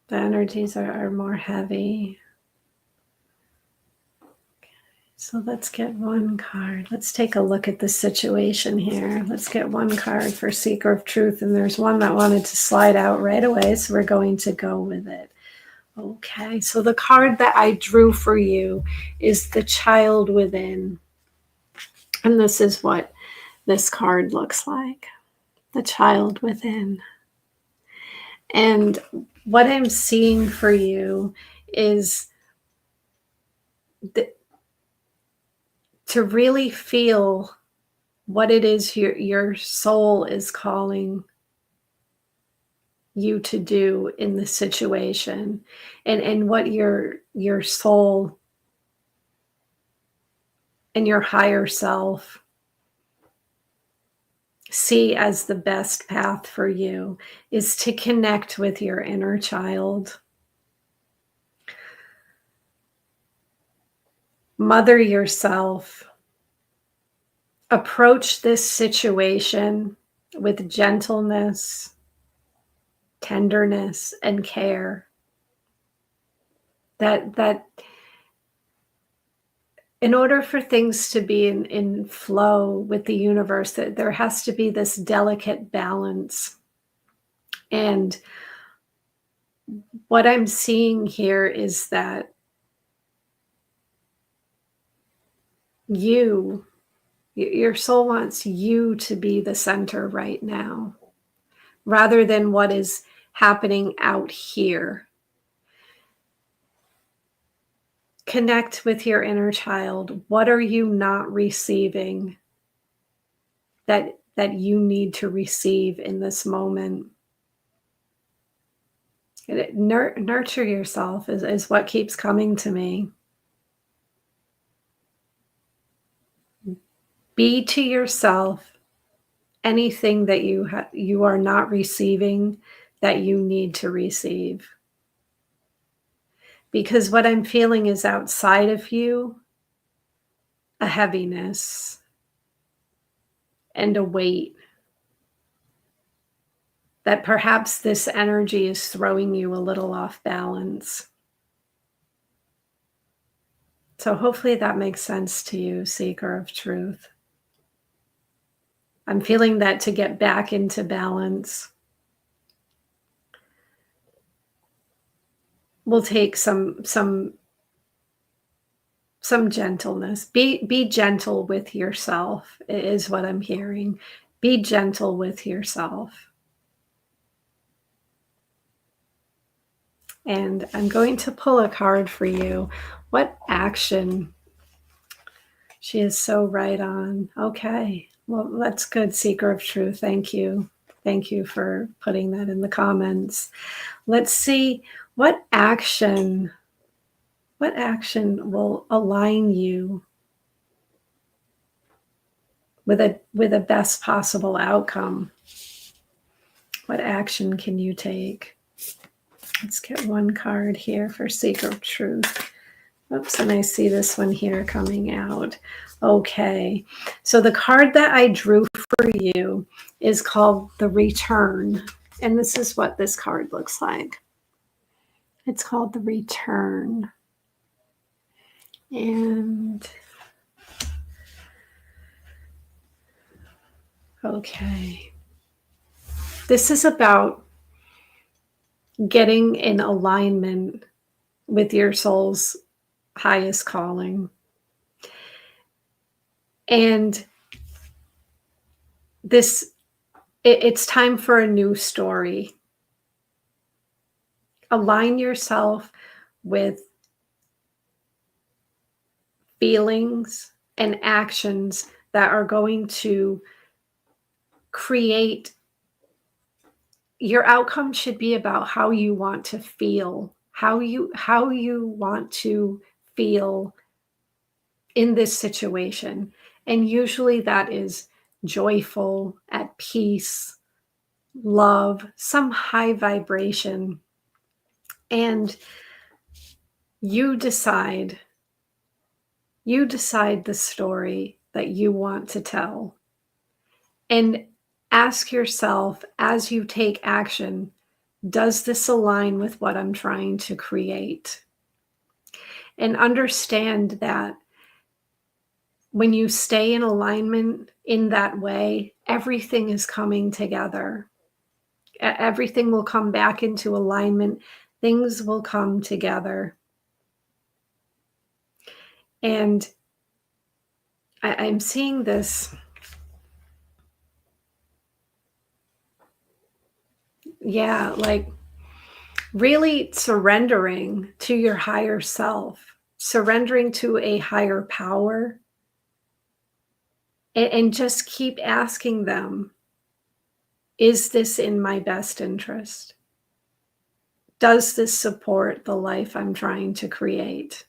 The energies are more heavy. Okay, so let's get one card. Let's take a look at the situation here. Let's get one card for Seeker of Truth. And there's one that wanted to slide out right away, so we're going to go with it. Okay, so the card that I drew for you is the Child Within. And this is what this card looks like. The Child Within. And what I'm seeing for you is to really feel what it is your soul is calling you to do in the situation, and what your soul and your higher self see as the best path for you is to connect with your inner child. Mother yourself. Approach this situation with gentleness, tenderness, and care. That in order for things to be in flow with the universe, that there has to be this delicate balance. And what I'm seeing here is that your soul wants you to be the center right now, rather than what is happening out here. Connect with your inner child. What are you not receiving that you need to receive in this moment? Nurture yourself is what keeps coming to me. Be to yourself anything that you are not receiving that you need to receive. Because what I'm feeling is outside of you a heaviness and a weight that perhaps this energy is throwing you a little off balance. So hopefully that makes sense to you, seeker of truth. I'm feeling that to get back into balance will take some gentleness. Be gentle with yourself is what I'm hearing. Be gentle with yourself. And I'm going to pull a card for you. What action? She is so right on. Okay. Well, that's good, seeker of truth. Thank you. Thank you for putting that in the comments. Let's see what action will align you with a best possible outcome. What action can you take? Let's get one card here for seeker of truth. Oops, and I see this one here coming out. Okay, so the card that I drew for you is called the Return. And this is what this card looks like. It's called the Return. And okay, this is about getting in alignment with your soul's highest calling. And it's time for a new story. Align yourself with feelings and actions that are going to create. Your outcome should be about how you want to feel, how you want to feel in this situation. And usually that is joyful, at peace, love, some high vibration. And you decide the story that you want to tell. And ask yourself as you take action, does this align with what I'm trying to create? And understand that when you stay in alignment in that way, everything is coming together. Everything will come back into alignment. Things will come together. And I'm seeing this. Yeah, like really surrendering to your higher self, surrendering to a higher power, and just keep asking them, is this in my best interest? Does this support the life I'm trying to create?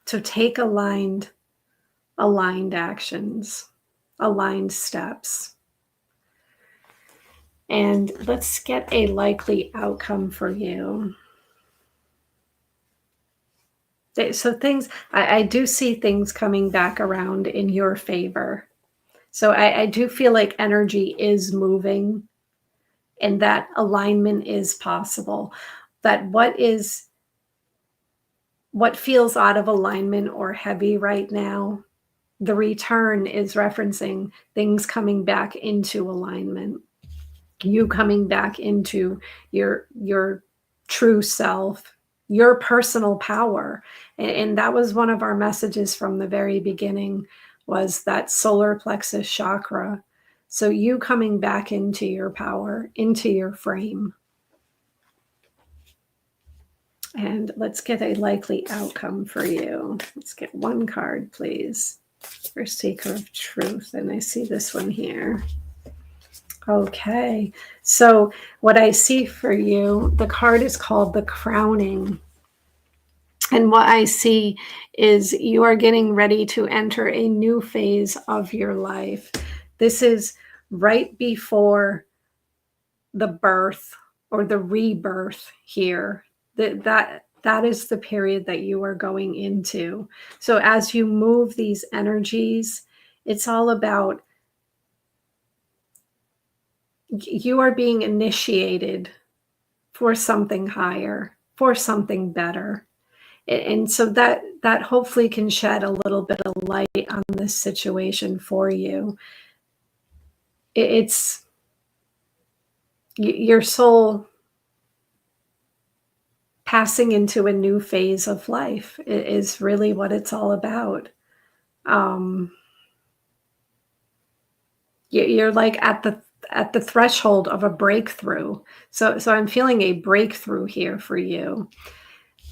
So take aligned actions, aligned steps. And let's get a likely outcome for you. So things, I do see things coming back around in your favor. So I do feel like energy is moving and that alignment is possible. That what feels out of alignment or heavy right now, the return is referencing things coming back into alignment. You coming back into your true self, your personal power. And that was one of our messages from the very beginning, was that solar plexus chakra. So you coming back into your power, into your frame. And let's get a likely outcome for you. Let's get one card, please, for Seeker of Truth. And I see this one here. Okay, so what I see for you, the card is called the Crowning. And what I see is you are getting ready to enter a new phase of your life. This is right before the birth or the rebirth here. That is the period that you are going into. So as you move these energies, it's all about you are being initiated for something higher, for something better. And so that hopefully can shed a little bit of light on this situation for you. It's your soul passing into a new phase of life is really what it's all about. You're like at the threshold of a breakthrough. So I'm feeling a breakthrough here for you.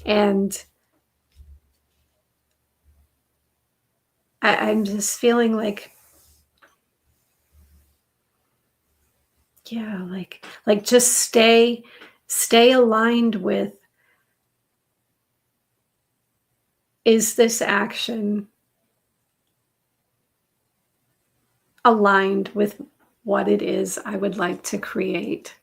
And I'm just feeling like, yeah, like just stay aligned with, is this action aligned with what it is I would like to create?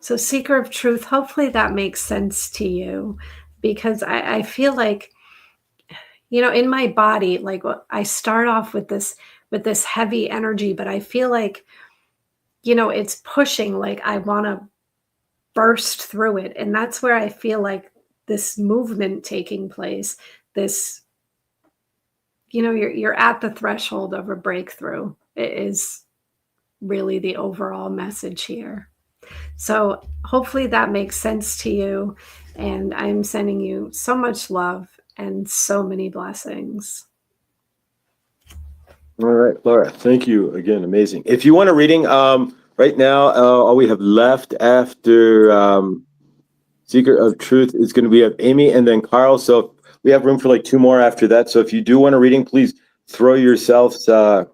So Seeker of Truth, hopefully that makes sense to you, because I feel like, in my body, like I start off with this heavy energy, but I feel like, it's pushing, like I want to burst through it. And that's where I feel like this movement taking place, this, you're at the threshold of a breakthrough. It is really the overall message here. So hopefully that makes sense to you. And I'm sending you so much love and so many blessings. All right, Laura, thank you again. Amazing. If you want a reading, right now, all we have left after Seeker of Truth is going to be Amy and then Carl. So we have room for like 2 more after that. So if you do want a reading, please throw yourselves,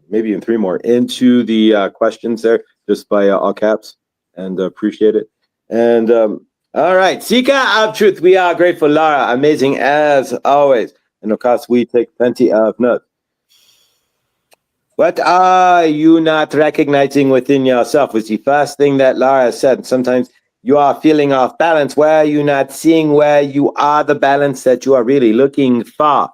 maybe even 3 more, into the questions there, just by all caps, and appreciate it. And all right, Seeker of Truth, we are grateful, Laura. Amazing as always. And of course, we take plenty of notes. What are you not recognizing within yourself? Was the first thing that Laura said. Sometimes you are feeling off balance. Where are you not seeing where you are the balance that you are really looking for?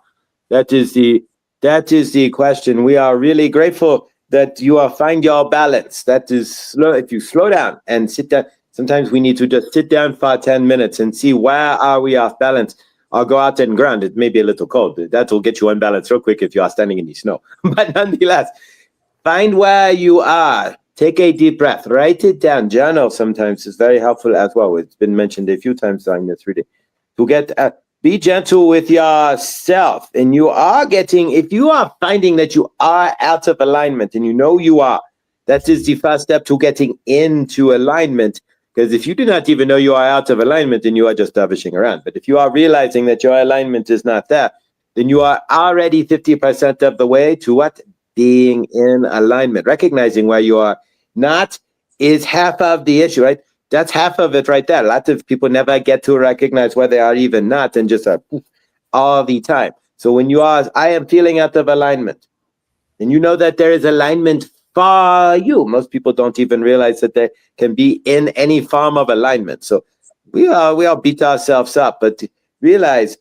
That is the question. We are really grateful that you are find your balance. That is slow. If you slow down and sit down, sometimes we need to just sit down for 10 minutes and see where are we off balance. Or go out and ground. It may be a little cold. That will get you unbalanced real quick if you are standing in the snow. But nonetheless, find where you are. Take a deep breath. Write it down. Journal sometimes is very helpful as well. It's been mentioned a few times during this reading. To get be gentle with yourself. And if you are finding that you are out of alignment, and you are, that is the first step to getting into alignment. Because if you do not even know you are out of alignment, then you are just davishing around. But if you are realizing that your alignment is not there, then you are already 50% of the way to what? Being in alignment, recognizing where you are not is half of the issue, right? That's half of it right there. Lots of people never get to recognize where they are even not and just are all the time. So when you ask, I am feeling out of alignment, and you know that there is alignment for you. Most people don't even realize that they can be in any form of alignment. So we all beat ourselves up, but realize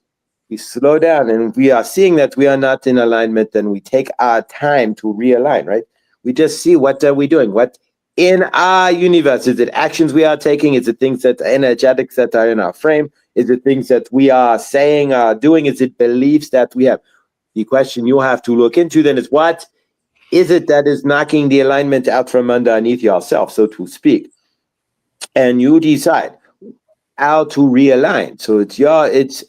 we slow down and we are seeing that we are not in alignment, then we take our time to realign, right? We just see what are we doing, what in our universe, is it actions we are taking, is it things that are energetics that are in our frame, is it things that we are saying, doing, is it beliefs that we have? The question you have to look into then is, what is it that is knocking the alignment out from underneath yourself, so to speak? And you decide how to realign. So it's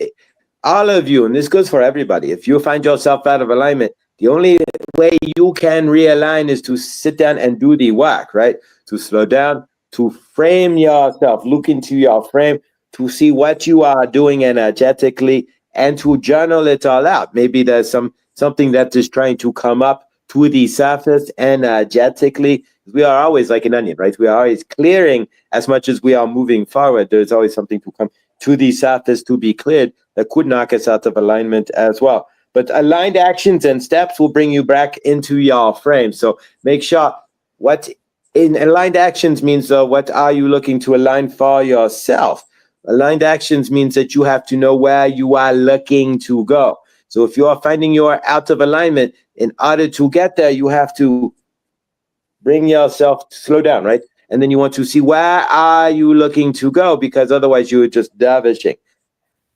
all of you, and this goes for everybody. If you find yourself out of alignment, the only way you can realign is to sit down and do the work, right? To slow down, to frame yourself, look into your frame, to see what you are doing energetically, and to journal it all out. Maybe there's something that is trying to come up to the surface energetically. We are always like an onion, right? We are always clearing as much as we are moving forward. There's always something to come to the surface to be cleared that could knock us out of alignment as well. But aligned actions and steps will bring you back into your frame. So make sure what in aligned actions means, what are you looking to align for yourself? Aligned actions means that you have to know where you are looking to go. So if you are finding you are out of alignment, in order to get there, you have to bring yourself, slow down, right? And then you want to see, where are you looking to go? Because otherwise you are just davishing.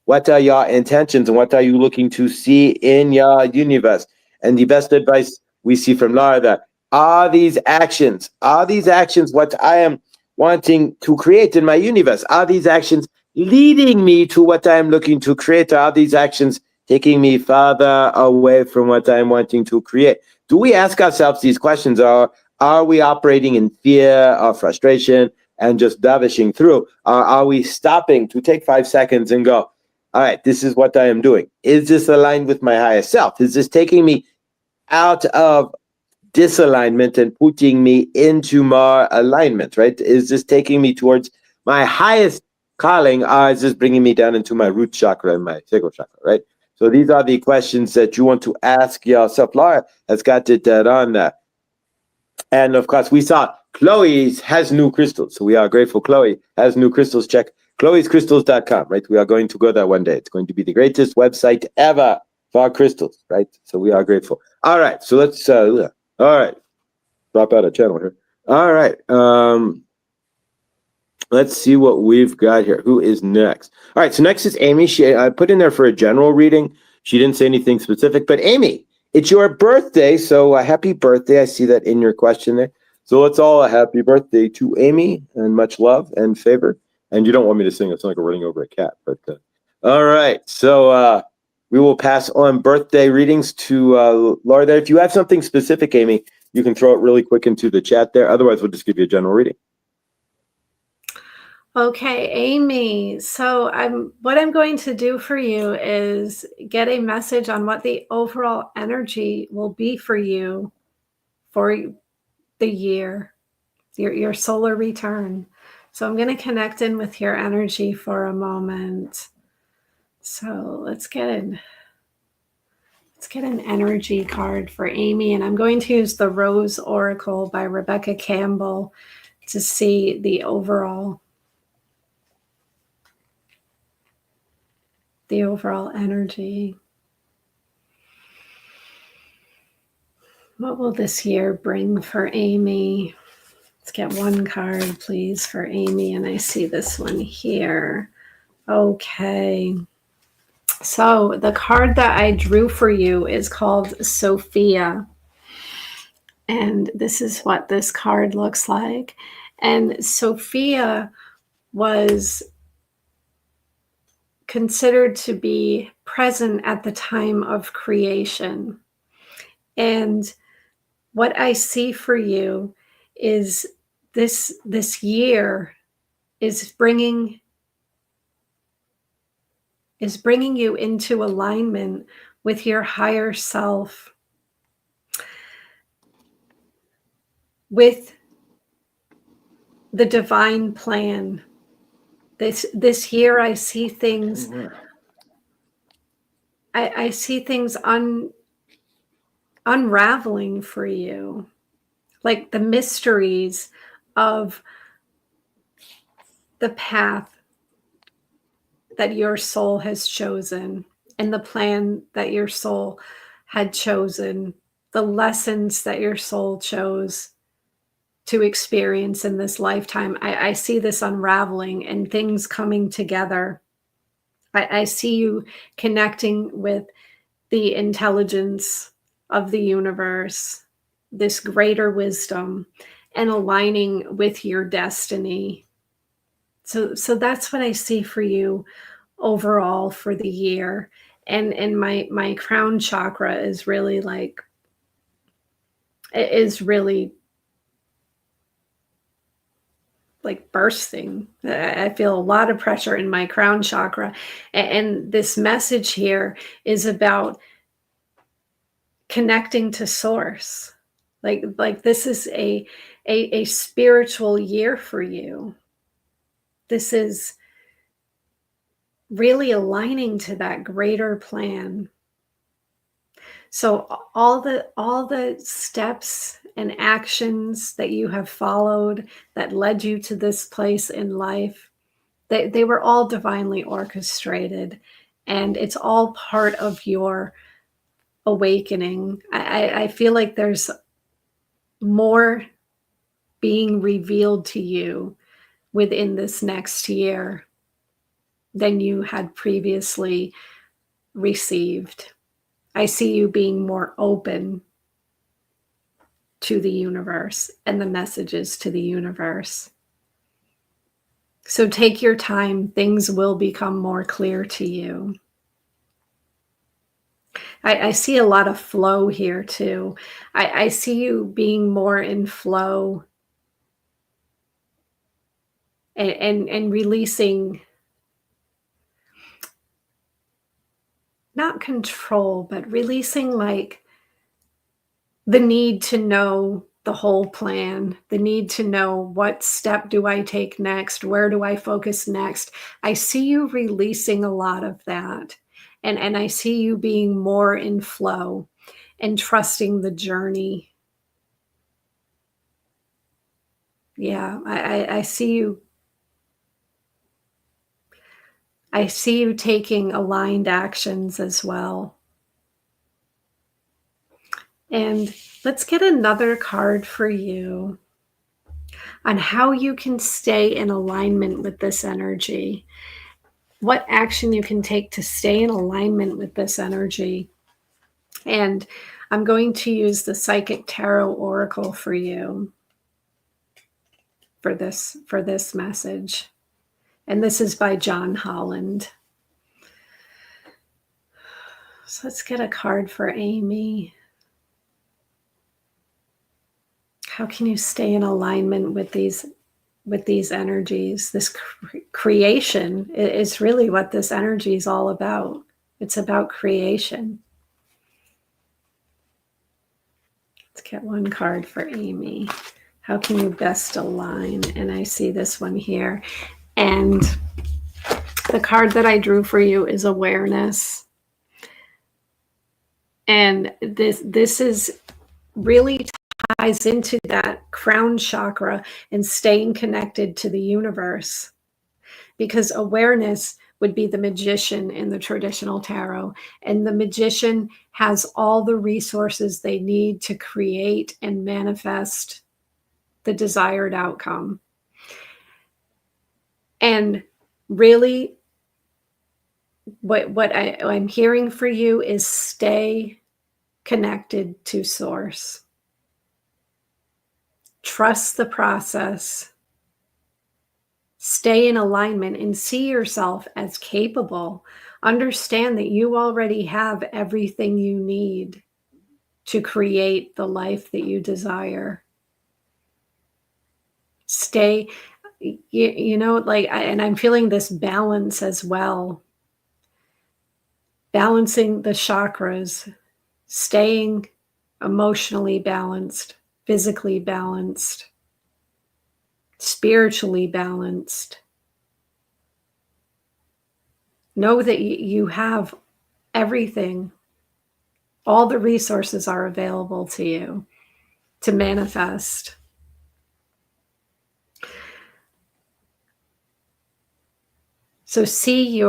What are your intentions and what are you looking to see in your universe? And the best advice we see from Laura, that are these actions what I am wanting to create in my universe? Are these actions leading me to what I am looking to create? Or are these actions taking me farther away from what I'm wanting to create? Do we ask ourselves these questions, or are we operating in fear or frustration and just davishing through? Or are we stopping to take 5 seconds and go, all right, this is what I am doing. Is this aligned with my higher self? Is this taking me out of disalignment and putting me into more alignment, right? Is this taking me towards my highest calling, or is this bringing me down into my root chakra and my sacral chakra, right? So these are the questions that you want to ask yourself. Laura has got it on there. And of course, we saw Chloe's has new crystals. So we are grateful Chloe has new crystals. Check chloescrystals.com, right? We are going to go there one day. It's going to be the greatest website ever for crystals, right? So we are grateful. All right. So let's, all right. Drop out a channel here. All right. Let's see what we've got here. Who is next? All right. So next is Amy. I put in there for a general reading. She didn't say anything specific, but Amy, it's your birthday. So happy birthday. I see that in your question there. So let's all a happy birthday to Amy and much love and favor. And you don't want me to sing. It's like we're running over a cat. But all right. So we will pass on birthday readings to Laura there. If you have something specific, Amy, you can throw it really quick into the chat there. Otherwise, we'll just give you a general reading. Okay, Amy. So what I'm going to do for you is get a message on what the overall energy will be for you for the year, your solar return. So I'm going to connect in with your energy for a moment. So let's get an energy card for Amy, and I'm going to use the Rose Oracle by Rebecca Campbell to see the overall energy. What will this year bring for Amy? Let's get one card, please, for Amy. And I see this one here. Okay. So the card that I drew for you is called Sophia. And this is what this card looks like. And Sophia was considered to be present at the time of creation. And what I see for you is this year is bringing you into alignment with your higher self, with the divine plan. This year I see things, I see things unraveling for you, like the mysteries of the path that your soul has chosen and the plan that your soul had chosen, the lessons that your soul chose to experience in this lifetime. I see this unraveling and things coming together. I see you connecting with the intelligence of the universe, this greater wisdom, and aligning with your destiny. So that's what I see for you overall for the year. And my crown chakra is really like, it is really like bursting. I feel a lot of pressure in my crown chakra. And this message here is about connecting to source. Like this is a spiritual year for you. This is really aligning to that greater plan. So all the steps and actions that you have followed that led you to this place in life, they were all divinely orchestrated, and it's all part of your awakening. I feel like there's more being revealed to you within this next year than you had previously received. I see you being more open to the universe and the messages to the universe. So take your time. Things will become more clear to you. I see a lot of flow here too. I see you being more in flow and releasing, not control, but releasing like the need to know the whole plan, the need to know what step do I take next, where do I focus next. I see you releasing a lot of that. And I see you being more in flow and trusting the journey. Yeah, I see you. I see you taking aligned actions as well. And let's get another card for you on how you can stay in alignment with this energy. What action you can take to stay in alignment with this energy. And I'm going to use the Psychic Tarot Oracle for you for this message. And this is by John Holland. So let's get a card for Amy. How can you stay in alignment with these energies? This creation is really what this energy is all about. It's about creation. Let's get one card for Amy. How can you best align? And I see this one here. And the card that I drew for you is awareness. And this is really ties into that crown chakra and staying connected to the universe. Because awareness would be the magician in the traditional tarot. And the magician has all the resources they need to create and manifest the desired outcome. And really, what I'm hearing for you is stay connected to source. Trust the process. Stay in alignment and see yourself as capable. Understand that you already have everything you need to create the life that you desire. Stay, and I'm feeling this balance as well. Balancing the chakras, staying emotionally balanced, physically balanced, spiritually balanced. Know that you have everything. All the resources are available to you to manifest. So see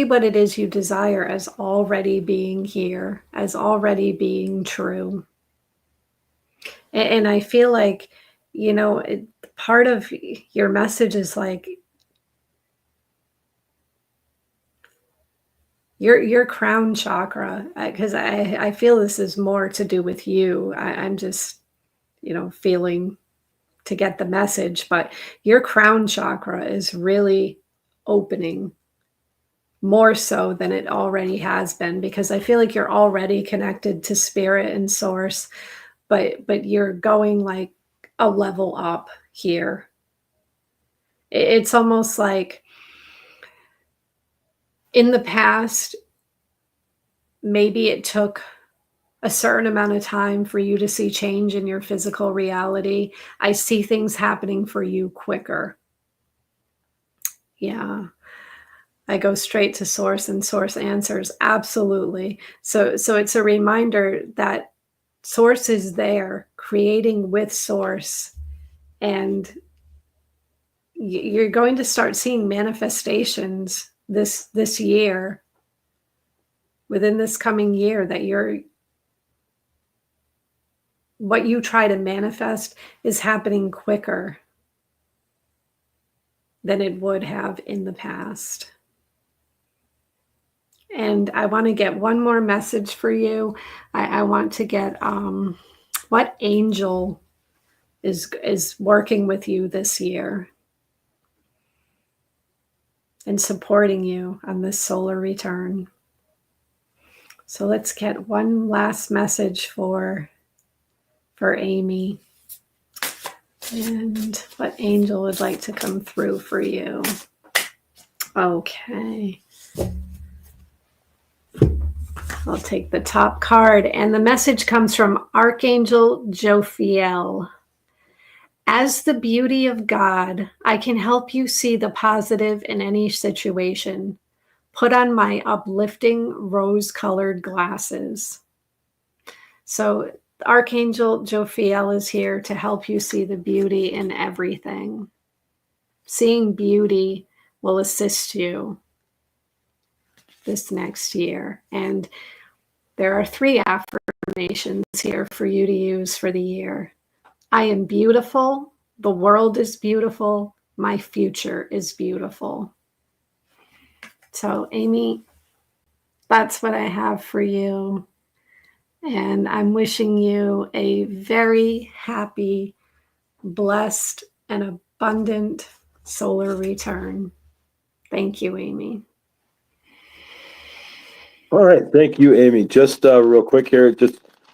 what it is you desire as already being here, as already being true. And I feel like, part of your message is like your crown chakra, because I feel this is more to do with you. I'm just, feeling to get the message, but your crown chakra is really opening more so than it already has been, because I feel like you're already connected to spirit and source, but you're going like a level up here. It's almost like in the past, maybe it took a certain amount of time for you to see change in your physical reality. I see things happening for you quicker. Yeah. I go straight to source and source answers. Absolutely. So it's a reminder that source is there, creating with source, and you're going to start seeing manifestations this year, within this coming year, that what you try to manifest is happening quicker than it would have in the past. And I want to get one more message for you. I want to get what angel is working with you this year and supporting you on this solar return. So let's get one last message for Amy. And what angel would like to come through for you? Okay. I'll take the top card, and the message comes from Archangel Jophiel. As the beauty of God, I can help you see the positive in any situation. Put on my uplifting rose-colored glasses. So Archangel Jophiel is here to help you see the beauty in everything. Seeing beauty will assist you this next year. And there are 3 affirmations here for you to use for the year. I am beautiful. The world is beautiful. My future is beautiful. So, Amy, that's what I have for you. And I'm wishing you a very happy, blessed, and abundant solar return. Thank you, Amy. All right. Thank you, Amy. Just real quick here,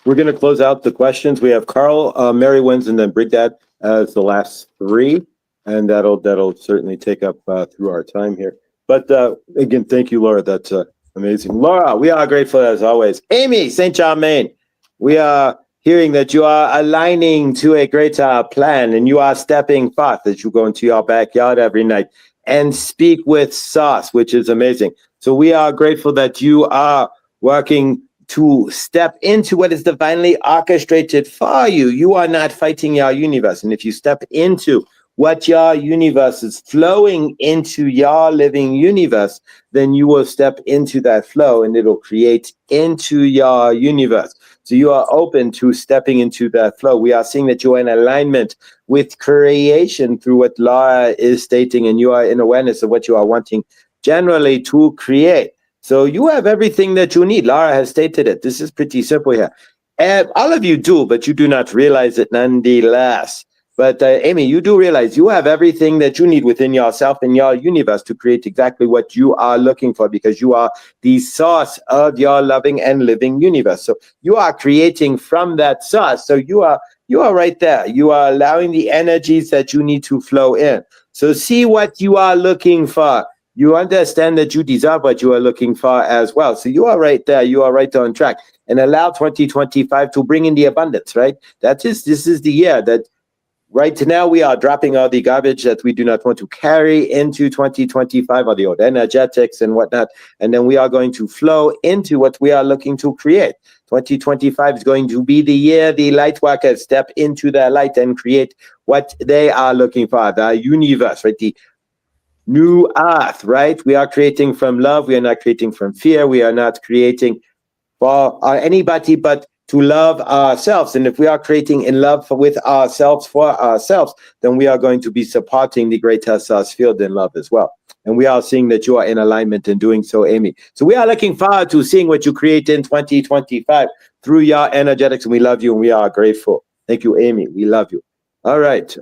we're going to close out the questions. We have Carl, Mary Wins, and then Brigdad as the last 3, and that'll certainly take up through our time here. But again, thank you, Laura. That's amazing. Laura, we are grateful as always. Amy, St. John, Maine, we are hearing that you are aligning to a greater plan, and you are stepping forth, that you go into your backyard every night and speak with sauce, which is amazing. So we are grateful that you are working to step into what is divinely orchestrated for you. You are not fighting your universe. And if you step into what your universe is flowing into your living universe, then you will step into that flow and it'll create into your universe. So you are open to stepping into that flow. We are seeing that you are in alignment with creation through what Laura is stating, and you are in awareness of what you are wanting generally to create. So you have everything that you need. Laura has stated it. This is pretty simple here. And all of you do, but you do not realize it nonetheless. But Amy, you do realize you have everything that you need within yourself and your universe to create exactly what you are looking for, because you are the source of your loving and living universe. So you are creating from that source. So you are right there. You are allowing the energies that you need to flow in. So see what you are looking for. you understand that you deserve what you are looking for as well. So you are right there. You are right on track. And allow 2025 to bring in the abundance, right? This is the year that right now we are dropping all the garbage that we do not want to carry into 2025, or the old energetics and whatnot. And then we are going to flow into what we are looking to create. 2025 is going to be the year the light workers step into their light and create what they are looking for, the universe, right? The new earth, right? We are creating from love. We are not creating from fear. We are not creating for anybody but to love ourselves. And if we are creating in love with ourselves for ourselves, then we are going to be supporting the greater source field in love as well. And we are seeing that you are in alignment in doing so, Amy. So we are looking forward to seeing what you create in 2025 through your energetics. And we love you and we are grateful. Thank you, Amy. We love you. All right.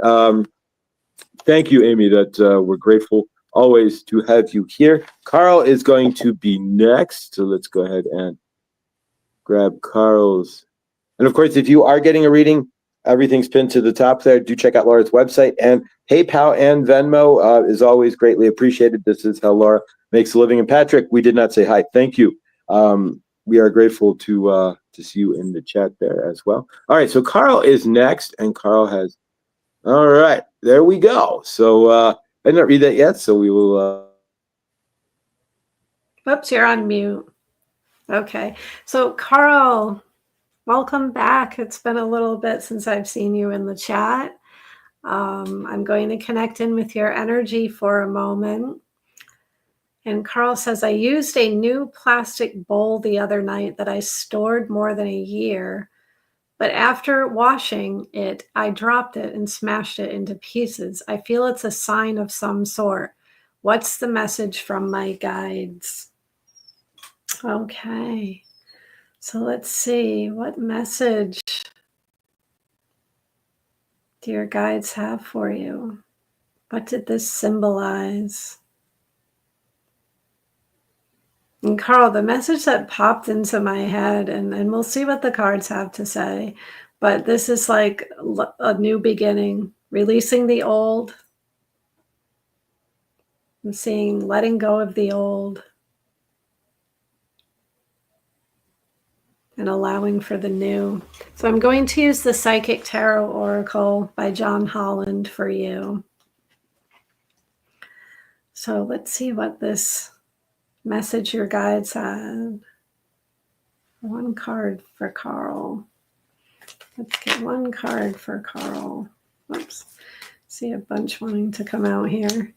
Thank you, Amy. That we're grateful always to have you here. Carl is going to be next. So let's go ahead and grab Carl's. And of course, if you are getting a reading, everything's pinned to the top there. Do check out Laura's website, and PayPal and Venmo is always greatly appreciated. This is how Laura makes a living. And Patrick, we did not say hi. Thank you. We are grateful to see you in the chat there as well. All right, so Carl is next, and Carl has. All right, there we go. So I did not read that yet, so we will. Oops, you're on mute. Okay, so Carl, welcome back. It's been a little bit since I've seen you in the chat. I'm going to connect in with your energy for a moment. And Carl says, I used a new plastic bowl the other night that I stored more than a year. But after washing it, I dropped it and smashed it into pieces. I feel it's a sign of some sort. What's the message from my guides? Okay, so let's see. What message do your guides have for you? What did this symbolize? And Carl, the message that popped into my head, and we'll see what the cards have to say, but this is like a new beginning, releasing the old. I'm seeing letting go of the old and allowing for the new. So I'm going to use the Psychic Tarot Oracle by John Holland for you. So let's see what this message your guides had. One card for Carl. Let's get one card for Carl. Oops. See a bunch wanting to come out here.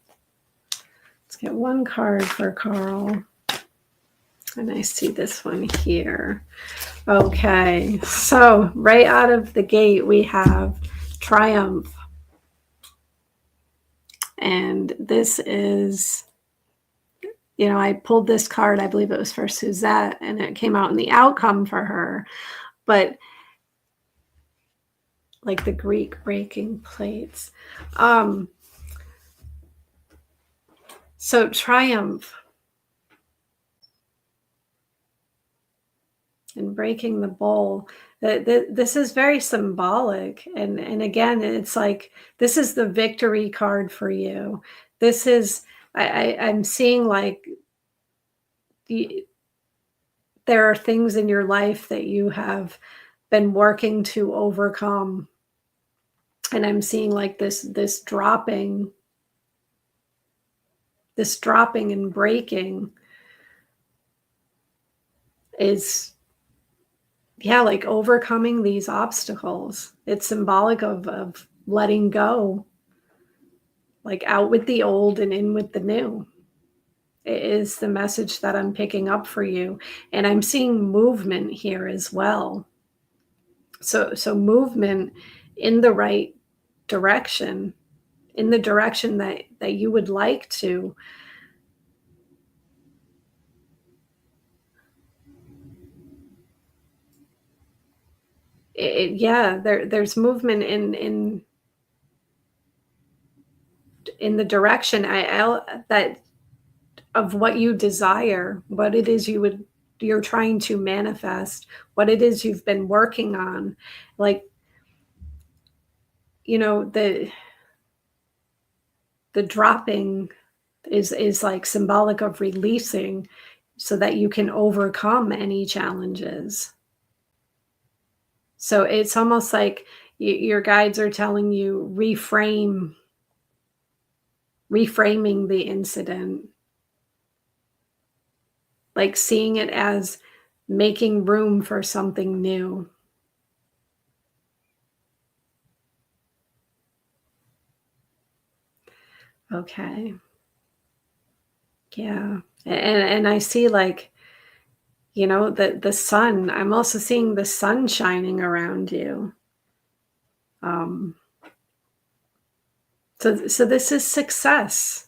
Let's get one card for Carl. And I see this one here. Okay, so right out of the gate, we have Triumph. And this is, you know, I pulled this card, I believe it was for Suzette, and it came out in the outcome for her. But like the Greek breaking plates. So Triumph and breaking the bowl. This is very symbolic. And again, it's like, this is the victory card for you. This is, I'm seeing like there are things in your life that you have been working to overcome. And I'm seeing like this dropping and breaking is, yeah, like overcoming these obstacles. It's symbolic of letting go, like out with the old and in with the new. It is the message that I'm picking up for you. And I'm seeing movement here as well. So movement in the right direction, in the direction that you would like to. Yeah, there's movement in the direction that of what you desire, what it is you're trying to manifest, what it is you've been working on. Like, you know, the dropping is like symbolic of releasing so that you can overcome any challenges. So it's almost like your guides are telling you reframing the incident, like seeing it as making room for something new. Okay. Yeah. And I see like, the sun. I'm also seeing the sun shining around you. Um, so this is success.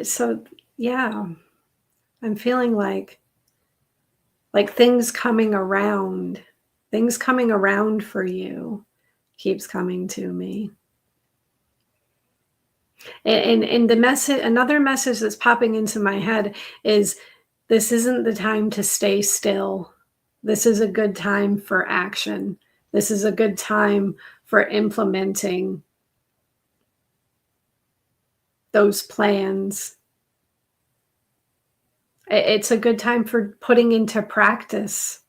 So yeah, I'm feeling like things coming around for you keeps coming to me. And the message, another message that's popping into my head is this isn't the time to stay still. This is a good time for action. This is a good time for implementing those plans. It's a good time for putting into practice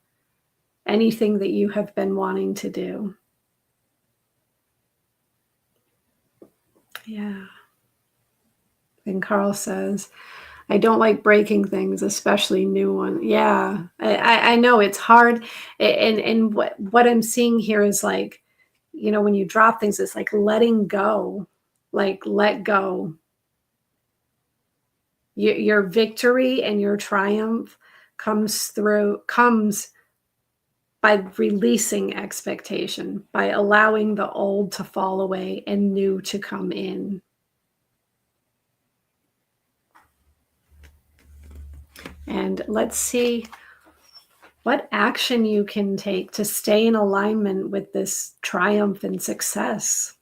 anything that you have been wanting to do. Yeah. And Carl says, I don't like breaking things, especially new ones. Yeah, I know it's hard. And what I'm seeing here is like, when you drop things, it's like letting go, like let go. Your victory and your triumph comes by releasing expectation, by allowing the old to fall away and new to come in. And let's see what action you can take to stay in alignment with this triumph and success.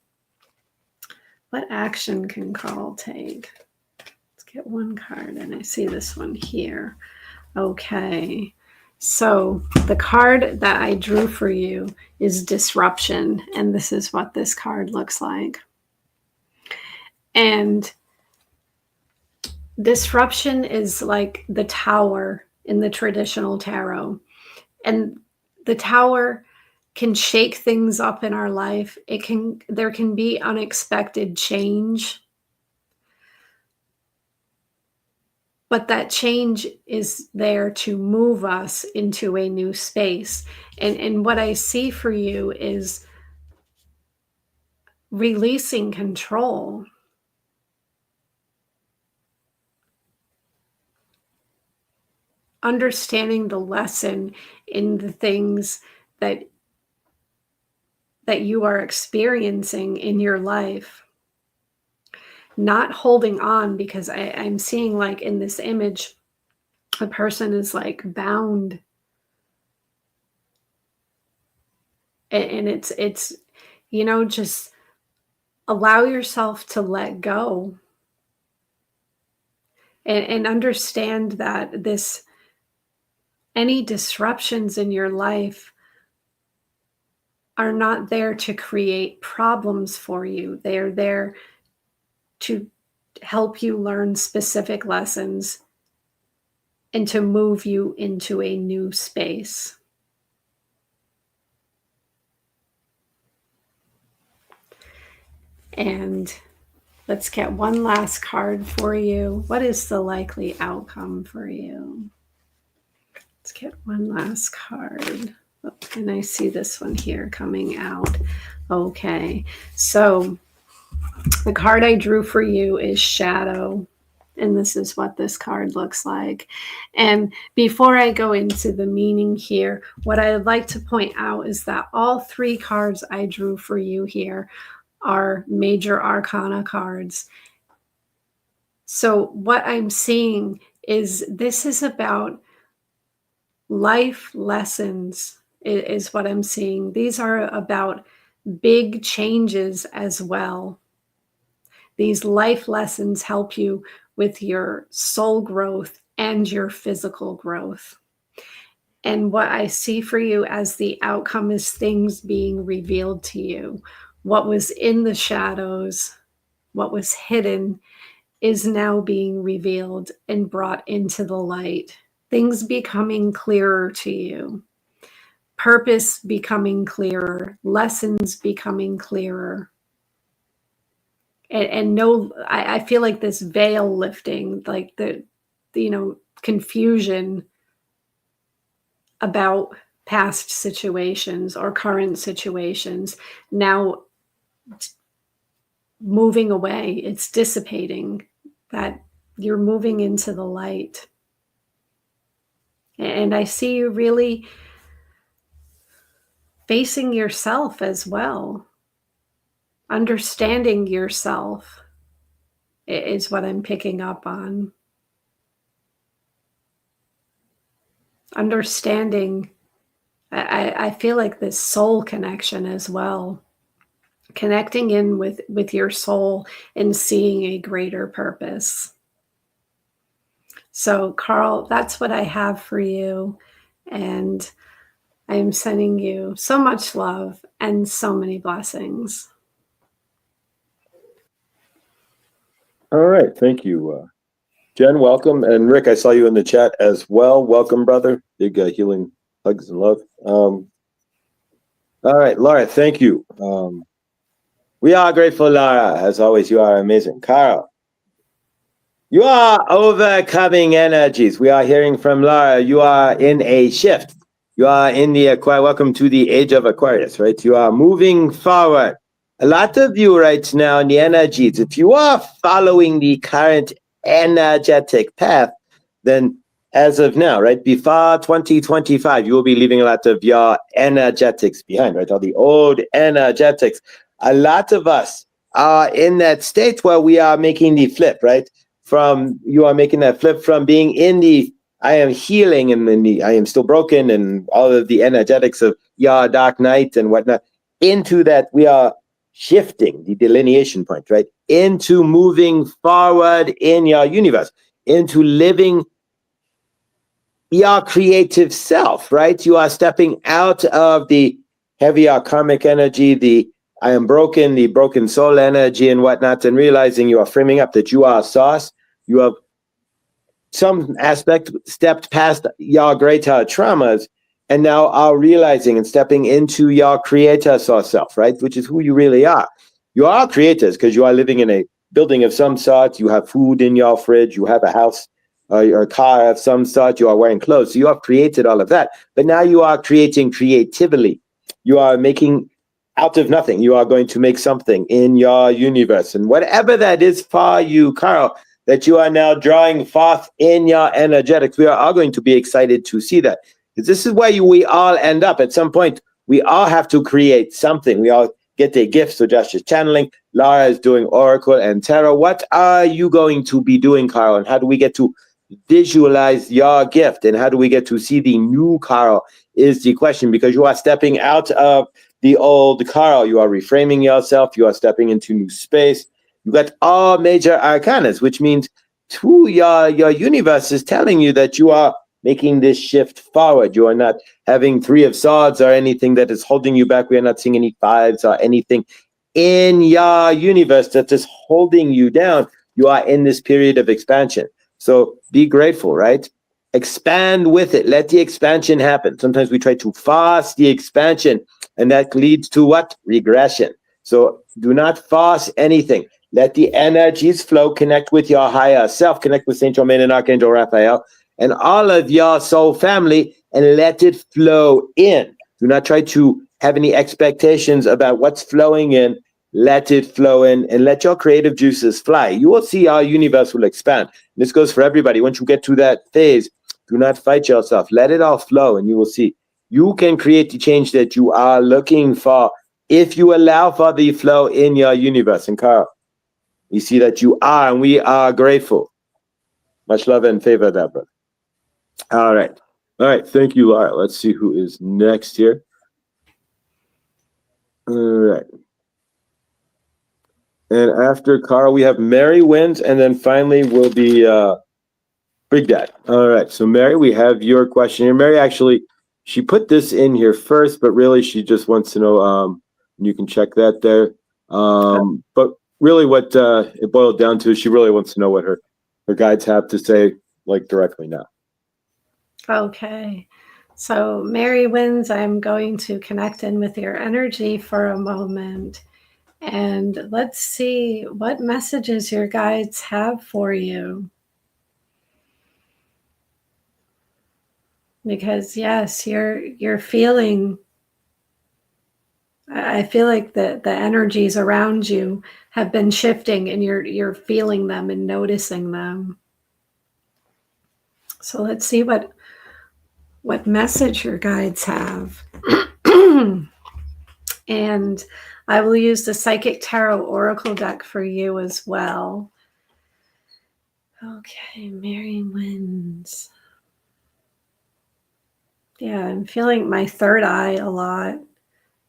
What action can Carl take? Let's get one card, and I see this one here. Okay. So the card that I drew for you is disruption, and this is what this card looks like. And disruption is like the tower in the traditional tarot. And the tower can shake things up in our life. There can be unexpected change. But that change is there to move us into a new space. And what I see for you is releasing control. Understanding the lesson in the things that you are experiencing in your life. Not holding on, because I'm seeing like in this image, a person is like bound. And it's just allow yourself to let go. And understand that any disruptions in your life are not there to create problems for you. They're there to help you learn specific lessons and to move you into a new space. And let's get one last card for you. What is the likely outcome for you? Let's get one last card. Oh, and I see this one here coming out. Okay, so the card I drew for you is Shadow. And this is what this card looks like. And before I go into the meaning here, what I'd like to point out is that all three cards I drew for you here are major arcana cards. So what I'm seeing is this is about life lessons, is what I'm seeing. These are about big changes as well. These life lessons help you with your soul growth and your physical growth. And what I see for you as the outcome is things being revealed to you. What was in the shadows what was hidden is now being revealed and brought into the light. Things becoming clearer to you, purpose becoming clearer, lessons becoming clearer. And no, I feel like this veil lifting, like the confusion about past situations or current situations now moving away. It's dissipating, that you're moving into the light. And I see you really facing yourself as well. Understanding yourself is what I'm picking up on. Understanding, I feel like this soul connection as well. Connecting in with your soul and seeing a greater purpose. So, Carl, that's what I have for you. And I am sending you so much love and so many blessings. All right. Thank you. Jen, welcome. And Rick, I saw you in the chat as well. Welcome, brother. Big healing hugs and love. All right, Laura, thank you. We are grateful, Laura. As always, you are amazing. Carl, you are overcoming energies. We are hearing from Laura. You are in a shift. You are in the Aquarius. Welcome to the age of Aquarius, right? You are moving forward. A lot of you right now in the energies, if you are following the current energetic path, then as of now, right, before 2025, you will be leaving a lot of your energetics behind, right? All the old energetics. A lot of us are in that state where we are making the flip, right? You are making that flip from being in the I am healing and then I am still broken and all of the energetics of your dark night and whatnot into that we are shifting the delineation point, right? Into moving forward in your universe, into living your creative self, right? You are stepping out of the heavier karmic energy, the I am broken, the broken soul energy and whatnot, and realizing you are framing up that you are a source. You have some aspect stepped past your greater traumas and now are realizing and stepping into your creator source self, right? Which is who you really are. You are creators because you are living in a building of some sort. You have food in your fridge. You have a house or a car of some sort. You are wearing clothes. So you have created all of that. But now you are creating creatively. You are making out of nothing. You are going to make something in your universe. And whatever that is for you, Carl, that you are now drawing forth in your energetics, we are all going to be excited to see that. Because this is where we all end up. At some point, we all have to create something. We all get a gift. So Josh is channeling. Laura is doing Oracle and Tarot. What are you going to be doing, Carl? And how do we get to visualize your gift? And how do we get to see the new Carl is the question. Because you are stepping out of the old Carl. You are reframing yourself. You are stepping into new space. You got all major arcanas, which means your universe is telling you that you are making this shift forward. You are not having Three of Swords or anything that is holding you back. We are not seeing any fives or anything in your universe that is holding you down. You are in this period of expansion. So be grateful, right? Expand with it. Let the expansion happen. Sometimes we try to force the expansion, and that leads to what? Regression. So do not force anything. Let the energies flow. Connect with your higher self. Connect with Saint Germain and Archangel Raphael and all of your soul family, and let it flow in. Do not try to have any expectations about what's flowing in. Let it flow in and let your creative juices fly. You will see our universe will expand. This goes for everybody. Once you get to that phase, do not fight yourself. Let it all flow, and you will see you can create the change that you are looking for if you allow for the flow in your universe. And Carl, we see that you are, and we are grateful. Much love and favor, that brother. All right. All right. Thank you, Laura. Let's see who is next here. All right. And after Carl, we have Mary wins, and then finally will be Big Dad. All right. So, Mary, we have your question here. Mary, actually, she put this in here first, but really she just wants to know, you can check that there. But really what it boiled down to is she really wants to know what her guides have to say, like directly now. Okay. So, Mary Wins, I'm going to connect in with your energy for a moment. And let's see what messages your guides have for you. Because yes, you're feeling, I feel like the energies around you have been shifting and you're feeling them and noticing them. So let's see what message your guides have. And I will use the Psychic Tarot Oracle deck for you as well. Okay, Mary Wins. Yeah, I'm feeling my third eye a lot.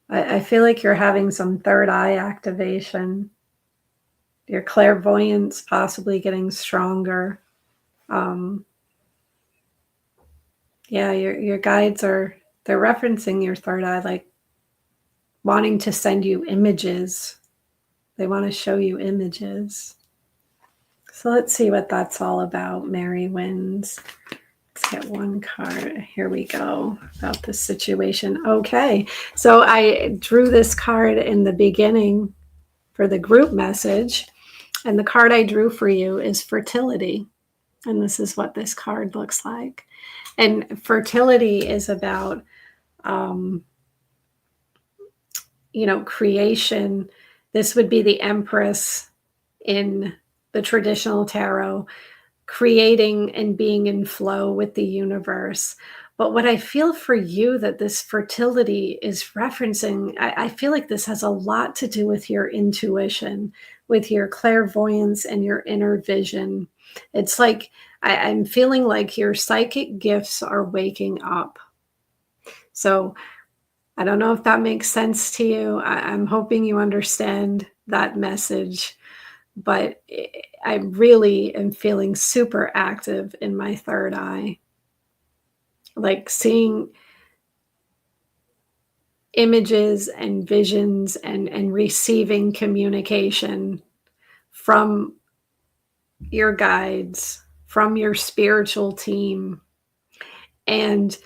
I feel like you're having some third eye activation. Your clairvoyance possibly getting stronger. Yeah, your guides they're referencing your third eye, like wanting to send you images. They want to show you images. So let's see what that's all about, Mary Wins. Let's get one card. Here we go about this situation. Okay, so I drew this card in the beginning for the group message, and the card I drew for you is fertility. And this is what this card looks like. And fertility is about, creation. This would be the Empress in the traditional tarot, creating and being in flow with the universe. But what I feel for you that this fertility is referencing, I feel like this has a lot to do with your intuition, with your clairvoyance and your inner vision. It's like I'm feeling like your psychic gifts are waking up. So I don't know if that makes sense to you. I'm hoping you understand that message, but I really am feeling super active in my third eye. Like seeing images and visions and receiving communication from your guides, from your spiritual team. And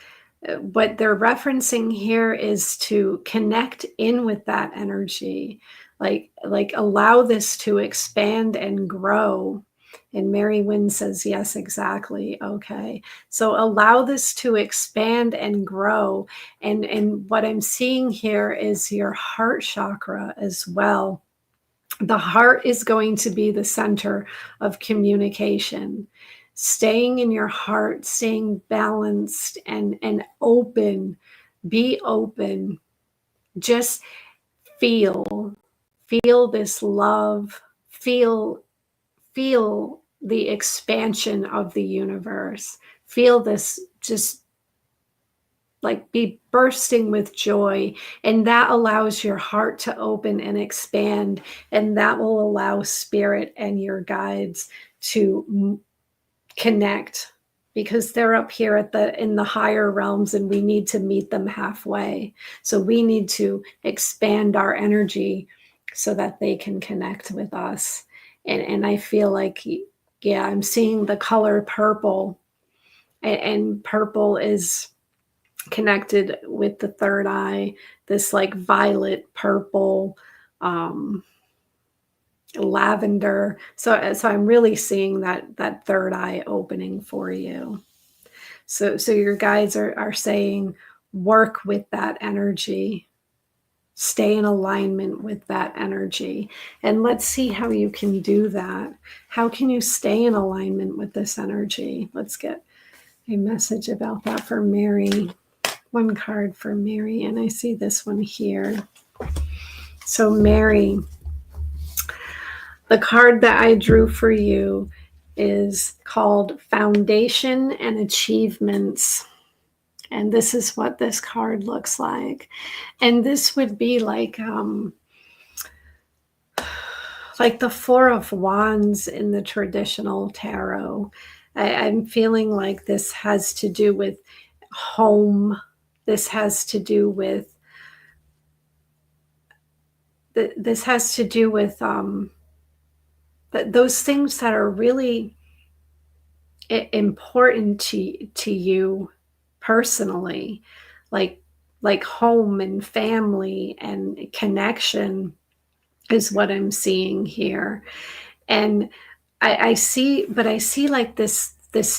what they're referencing here is to connect in with that energy, like allow this to expand and grow. And Mary Wynn says, yes, exactly. Okay. So allow this to expand and grow. And what I'm seeing here is your heart chakra as well. The heart is going to be the center of communication. Staying in your heart, staying balanced and open, be open. Just feel this love, feel the expansion of the universe. Feel this just like be bursting with joy, and that allows your heart to open and expand, and that will allow spirit and your guides to connect, because they're up here in the higher realms and we need to meet them halfway. So we need to expand our energy so that they can connect with us. And I feel like, yeah, I'm seeing the color purple, and purple is connected with the third eye, this like violet, purple, lavender. So I'm really seeing that third eye opening for you. So your guides are saying, work with that energy, stay in alignment with that energy. And let's see how you can do that. How can you stay in alignment with this energy? Let's get a message about that for Mary. One card for Mary, and I see this one here. So Mary, the card that I drew for you is called Foundation and Achievements. And this is what this card looks like. And this would be like the Four of Wands in the traditional tarot. I'm feeling like this has to do with home. This has to do with those things that are really important to you personally, like home and family and connection is what I'm seeing here. And I see like this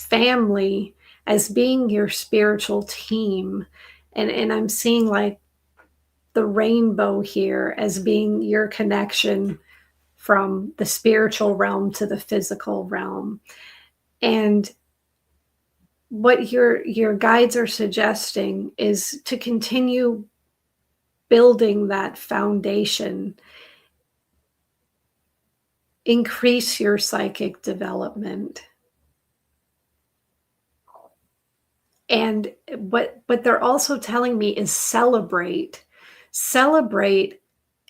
family as being your spiritual team. And I'm seeing like the rainbow here as being your connection from the spiritual realm to the physical realm. And what your guides are suggesting is to continue building that foundation, increase your psychic development. And what they're also telling me is celebrate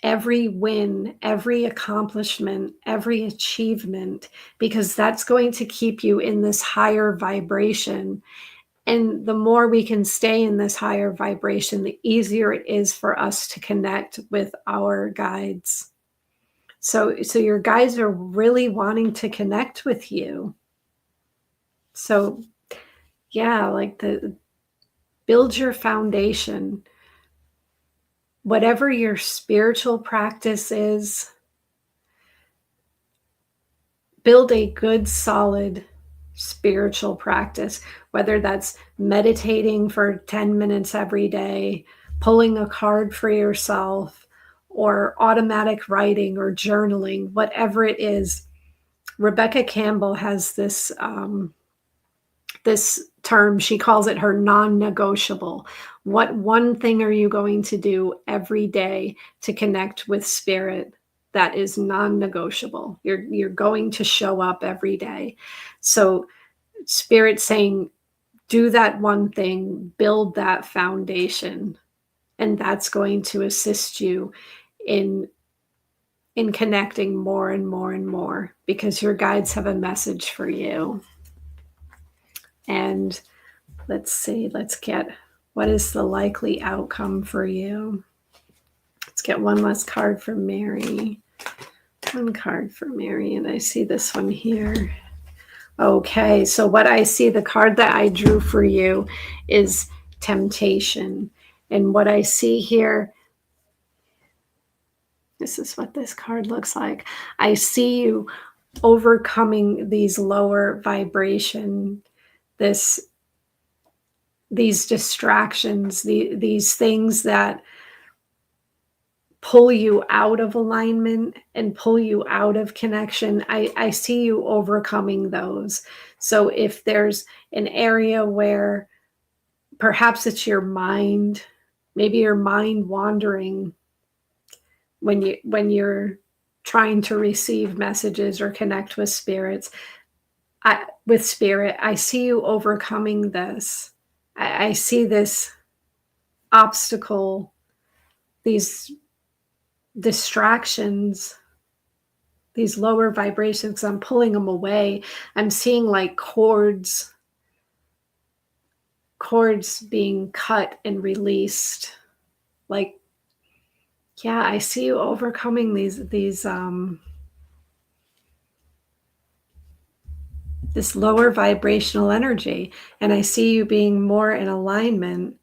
every win, every accomplishment, every achievement, because that's going to keep you in this higher vibration. And the more we can stay in this higher vibration, the easier it is for us to connect with our guides. So your guides are really wanting to connect with you. So yeah, like build your foundation. Whatever your spiritual practice is, build a good, solid spiritual practice, whether that's meditating for 10 minutes every day, pulling a card for yourself, or automatic writing or journaling, whatever it is. Rebecca Campbell has this term, she calls it her non-negotiable. What one thing are you going to do every day to connect with spirit that is non-negotiable? You're going to show up every day. So spirit saying, do that one thing, build that foundation, and that's going to assist you in connecting more and more and more, because your guides have a message for you. And let's see, let's get, what is the likely outcome for you? Let's get one last card for Mary. One card for Mary, and I see this one here. Okay, so what I see, the card that I drew for you is temptation. And what I see here, this is what this card looks like. I see you overcoming these lower vibration, these distractions, these things that pull you out of alignment and pull you out of connection. I see you overcoming those. So if there's an area where perhaps it's your mind, maybe your mind wandering when you're trying to receive messages or connect with spirits, I see you overcoming this. I see this obstacle, these distractions, these lower vibrations. I'm pulling them away. I'm seeing like cords being cut and released. Like, yeah, I see you overcoming this lower vibrational energy, and I see you being more in alignment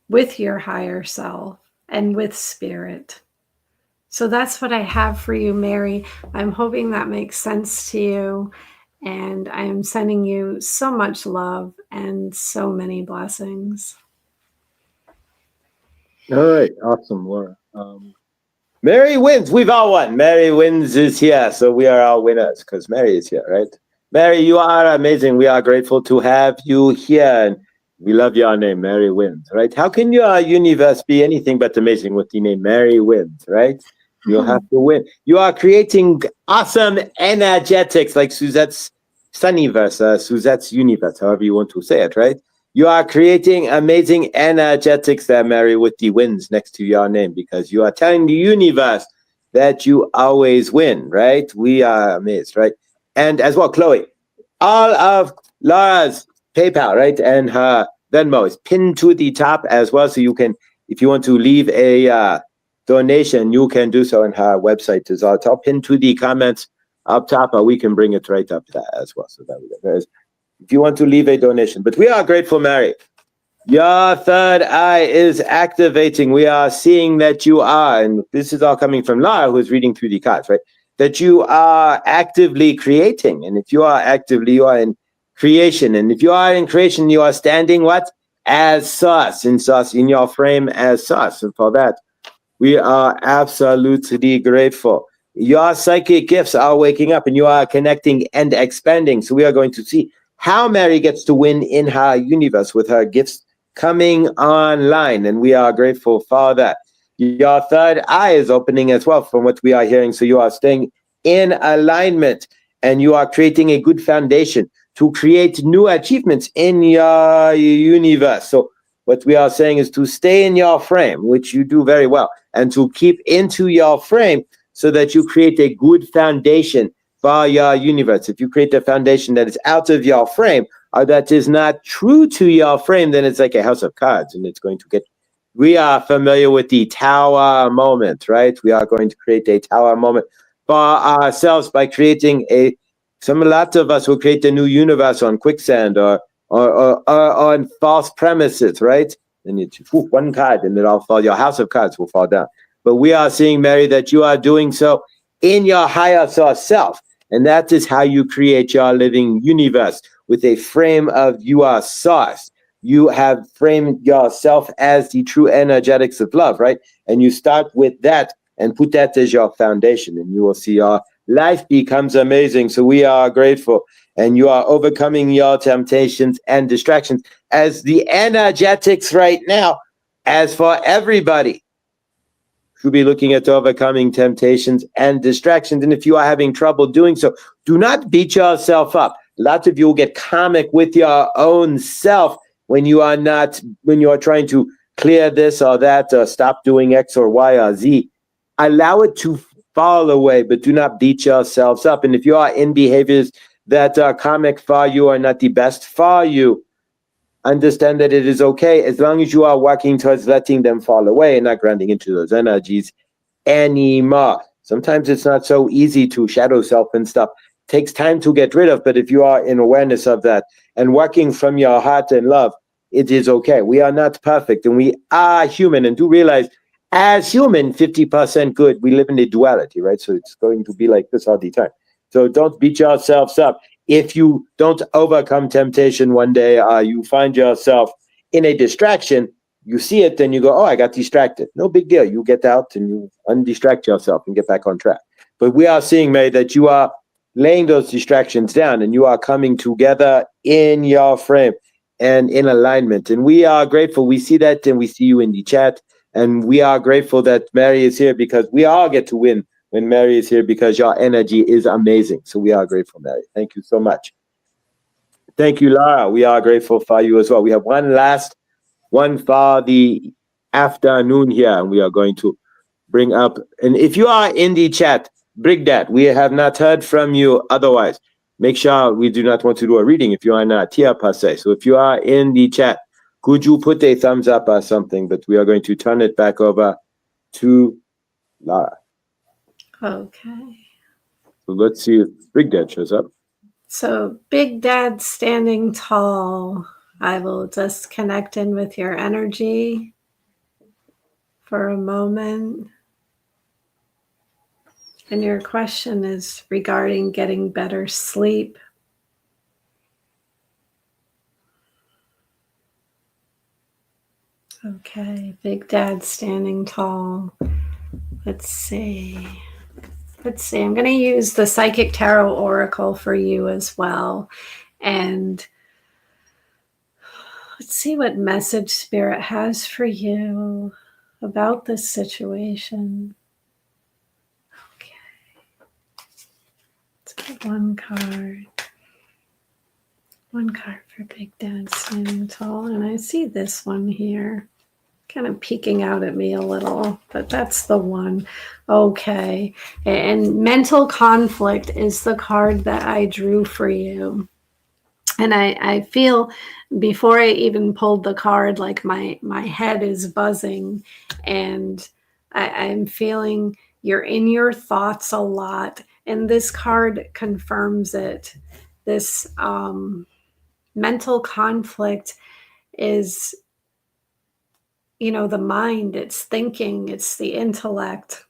with your higher self and with spirit. So that's what I have for you, Mary. I'm hoping that makes sense to you, and I am sending you so much love and so many blessings. All right, awesome, Laura. Mary wins. We've all won. Mary wins is here, so we are all winners because Mary is here, right? Mary, you are amazing. We are grateful to have you here, and we love your name, Mary wins, right? How can your universe be anything but amazing with the name Mary wins, right? You have to win. You are creating awesome energetics like Suzette's Sunniverse, Suzette's universe, however you want to say it, right? You are creating amazing energetics there, Mary, with the wins next to your name, because you are telling the universe that you always win, right? We are amazed, right? And as well, Chloe, all of Laura's PayPal, right, and her Venmo is pinned to the top as well, so you can, if you want to leave a donation, you can do so on her website as well. I'll pin to the comments up top, or we can bring it right up there as well. So that we go. If you want to leave a donation. But we are grateful, Mary. Your third eye is activating. We are seeing that you are, and this is all coming from Lara, who is reading through the cards, right? That you are actively creating. And if you are actively, you are in creation. And if you are in creation, you are standing what? As source, in your frame as source. And for that, we are absolutely grateful. Your psychic gifts are waking up and you are connecting and expanding. So we are going to see how Mary gets to win in her universe with her gifts coming online. And we are grateful for that. Your third eye is opening as well from what we are hearing. So you are staying in alignment and you are creating a good foundation to create new achievements in your universe. So what we are saying is to stay in your frame, which you do very well, and to keep into your frame so that you create a good foundation for your universe. If you create a foundation that is out of your frame or that is not true to your frame, then it's like a house of cards and it's going to get. We are familiar with the tower moment, right? We are going to create a tower moment for ourselves by creating a. A lot of us will create a new universe on quicksand or on false premises, right? And you one card and it all fall. Your house of cards will fall down. But we are seeing, Mary, that you are doing so in your higher source self. And that is how you create your living universe with a frame of you are source. You have framed yourself as the true energetics of love, right? And you start with that and put that as your foundation. And you will see your life becomes amazing. So we are grateful. And you are overcoming your temptations and distractions as the energetics right now, as for everybody, should be looking at overcoming temptations and distractions. And if you are having trouble doing so, do not beat yourself up. Lots of you will get comic with your own self when you are trying to clear this or that or stop doing X or Y or Z. Allow it to fall away, but do not beat yourselves up. And if you are in behaviors that are comic for you or not the best for you, understand that it is okay as long as you are working towards letting them fall away and not grounding into those energies anymore. Sometimes it's not so easy to shadow self and stuff. It takes time to get rid of, but if you are in awareness of that and working from your heart and love, it is okay. We are not perfect and we are human. And do realize, as human, 50% good, we live in a duality, right? So it's going to be like this all the time. So don't beat yourselves up. If you don't overcome temptation one day, you find yourself in a distraction, you see it, then you go, oh, I got distracted. No big deal. You get out and you undistract yourself and get back on track. But we are seeing, May, that you are laying those distractions down and you are coming together in your frame and in alignment. And we are grateful. We see that and we see you in the chat. And we are grateful that Mary is here because we all get to win when Mary is here because your energy is amazing. So we are grateful, Mary. Thank you so much. Thank you, Lara. We are grateful for you as well. We have one last one for the afternoon here, and we are going to bring up. And if you are in the chat, bring that. We have not heard from you otherwise. Make sure we do not want to do a reading if you are not here per se. So if you are in the chat, could you put a thumbs up or something? But we are going to turn it back over to Lara. Okay. So let's see if Big Dad shows up. So Big Dad standing tall. I will just connect in with your energy for a moment. And your question is regarding getting better sleep. Okay, Big Dad standing tall. Let's see. I'm going to use the Psychic Tarot Oracle for you as well. And let's see what message Spirit has for you about this situation. Okay. Let's get one card. One card for Big Dad standing tall. And I see this one here, kind of peeking out at me a little, but that's the one. Okay. And mental conflict is the card that I drew for you. And I feel before I even pulled the card, like my head is buzzing and I'm feeling you're in your thoughts a lot, and this card confirms it. This mental conflict is, the mind, it's thinking, it's the intellect.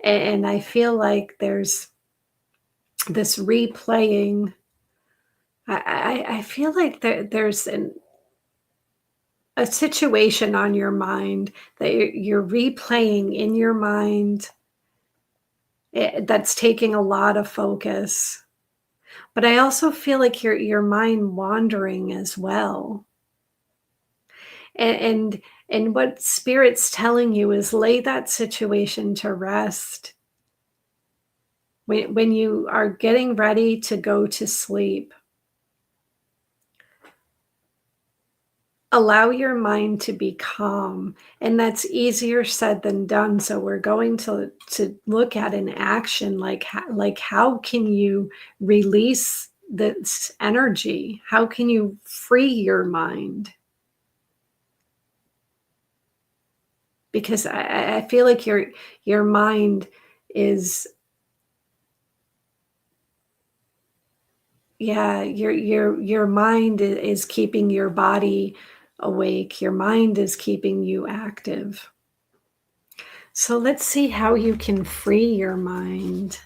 And I feel like there's this replaying. I feel like there's a situation on your mind that you're replaying in your mind, that's taking a lot of focus. But I also feel like your mind wandering as well. And and what spirit's telling you is lay that situation to rest. When you are getting ready to go to sleep, allow your mind to be calm, and that's easier said than done. So we're going to look at an action, like how can you release this energy? How can you free your mind? Because I feel like your mind is, yeah, your mind is keeping your body awake. Your mind is keeping you active. So let's see how you can free your mind.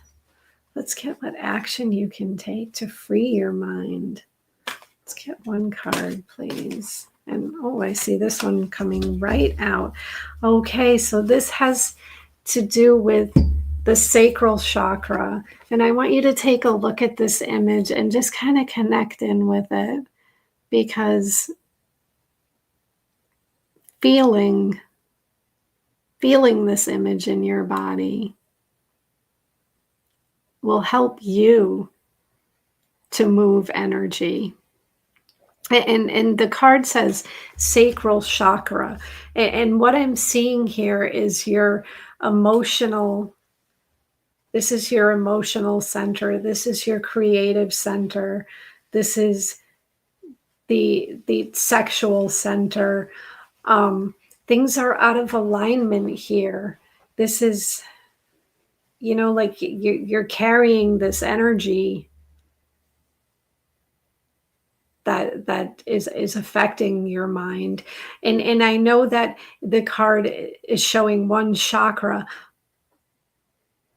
Let's get what action you can take to free your mind. Let's get one card, please. And oh, I see this one coming right out. Okay, so this has to do with the sacral chakra. And I want you to take a look at this image and just kind of connect in with it, because feeling this image in your body will help you to move energy. And the card says sacral chakra. And what I'm seeing here is your emotional, this is your emotional center. This is your creative center. This is the sexual center. Things are out of alignment here. This is, like you're carrying this energy that is affecting your mind. And I know that the card is showing one chakra,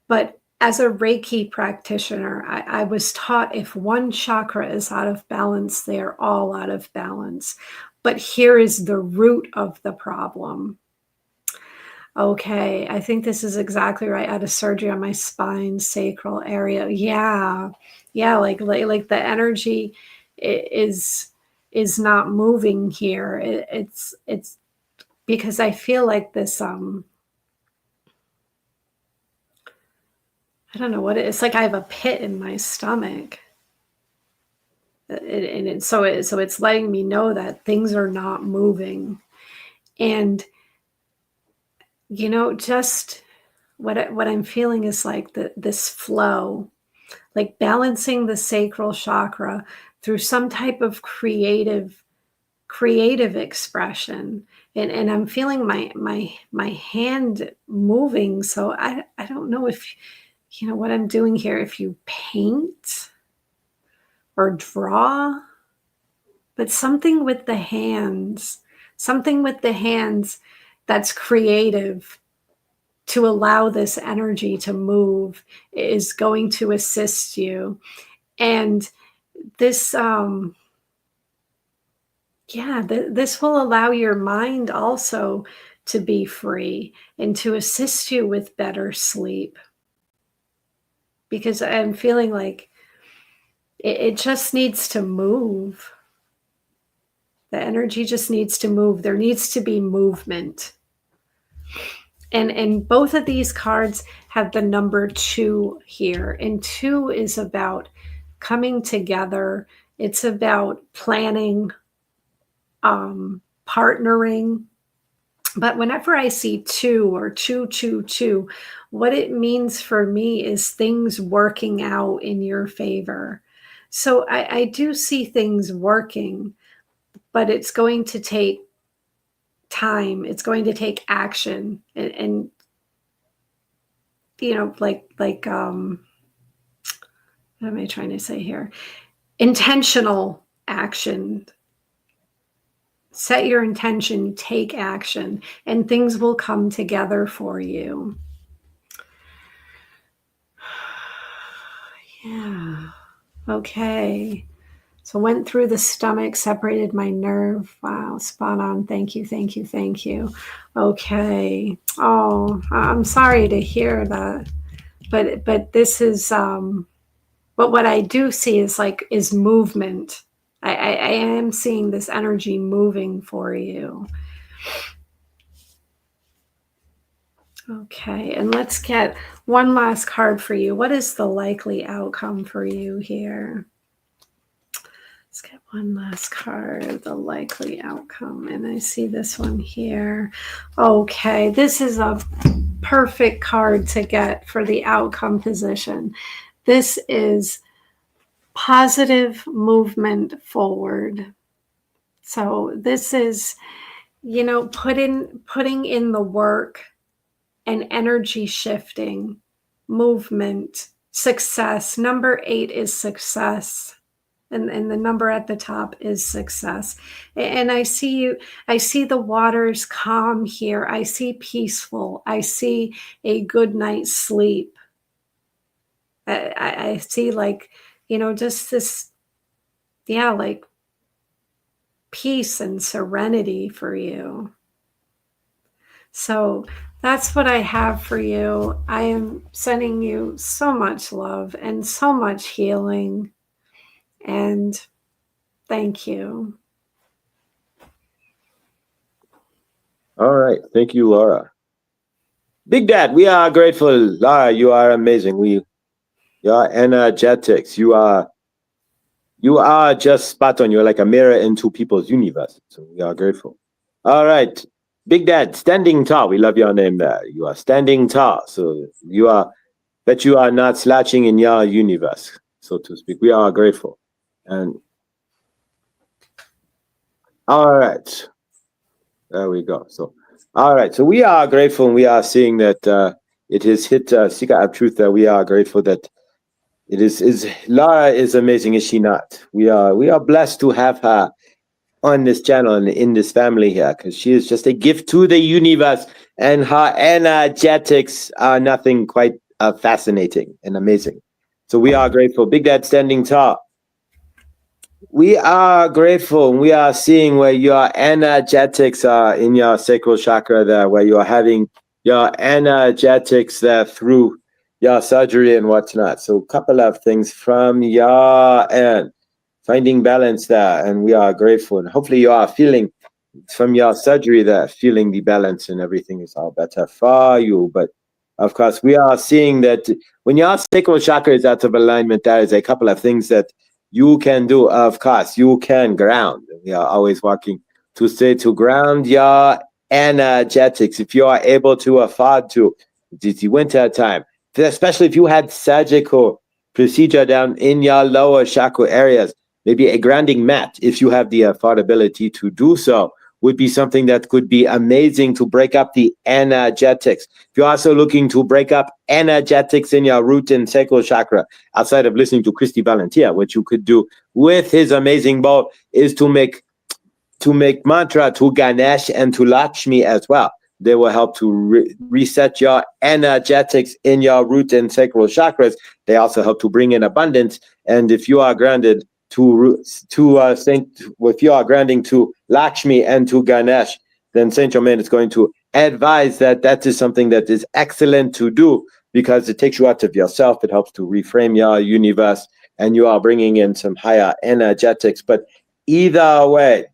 but as a Reiki practitioner, I was taught if one chakra is out of balance, they're all out of balance. But here is the root of the problem. Okay, I think this is exactly right. I had a surgery on my spine, sacral area. Yeah, yeah, like the energy is not moving here. It's because I feel like this. I don't know what it is. Like I have a pit in my stomach, so it's letting me know that things are not moving, and just what I'm feeling is like this flow, like balancing the sacral chakra through some type of creative expression. And I'm feeling my hand moving. So I don't know if what I'm doing here, if you paint or draw, but something with the hands that's creative to allow this energy to move is going to assist you. And this this will allow your mind also to be free and to assist you with better sleep, because I'm feeling like it just needs to move. The energy just needs to move. There needs to be movement. And both of these cards have the number 2 here. And 2 is about coming together. It's about planning, partnering. But whenever I see 2 or 222, what it means for me is things working out in your favor. So I do see things working, but it's going to take time. It's going to take action and what am I trying to say here? Intentional action. Set your intention, take action, and things will come together for you. Yeah. Okay. So went through the stomach, separated my nerve. Wow, spot on. Thank you, thank you, thank you. Okay. Oh, I'm sorry to hear that. But this is but what I do see is movement. I am seeing this energy moving for you. Okay, and let's get one last card for you. What is the likely outcome for you here? Let's get one last card, the likely outcome. And I see this one here. Okay, this is a perfect card to get for the outcome position. This is positive movement forward. So this is, putting in the work and energy shifting, movement, success. Number 8 is success. And the number at the top is success. And I see the waters calm here. I see peaceful. I see a good night's sleep. I see just this, like peace and serenity for you. So that's what I have for you. I am sending you so much love and so much healing. And thank you. All right. Thank you, Laura. Big Dad, we are grateful. Laura, you are amazing. Your energetics. You are just spot on. You're like a mirror into people's universe. So we are grateful. All right. Big Dad, standing tall. We love your name there. You are standing tall. So you are not slouching in your universe, so to speak. We are grateful. And all right. There we go. So all right. So we are grateful, and we are seeing that it has hit Secret of Truth that we are grateful that it is Laura is amazing, is she not? We are blessed to have her on this channel and in this family here, because she is just a gift to the universe, and her energetics are nothing quite fascinating and amazing. So we are grateful. Big Dad standing tall. We are grateful. We are seeing where your energetics are in your sacral chakra there, where you are having your energetics there through your surgery and whatnot. So a couple of things from your end. Finding balance there, and we are grateful. And hopefully you are feeling from your surgery there, feeling the balance and everything is all better for you. But of course, we are seeing that when your sacral chakra is out of alignment, there is a couple of things that you can do. Of course, you can ground. We are always walking to say to ground your energetics. If you are able to afford to, it's the winter time, especially if you had surgical procedure down in your lower chakra areas. Maybe a grounding mat, if you have the affordability to do so, would be something that could be amazing to break up the energetics. If you're also looking to break up energetics in your root and sacral chakra, outside of listening to Christy Valentia, what you could do with his amazing bowl is to make mantra to Ganesh and to Lakshmi as well. They will help to reset your energetics in your root and sacral chakras. They also help to bring in abundance. And if you are grounded if you are grounding to Lakshmi and to Ganesh, then Saint Germain is going to advise that is something that is excellent to do, because it takes you out of yourself. It helps to reframe your universe, and you are bringing in some higher energetics. But either way,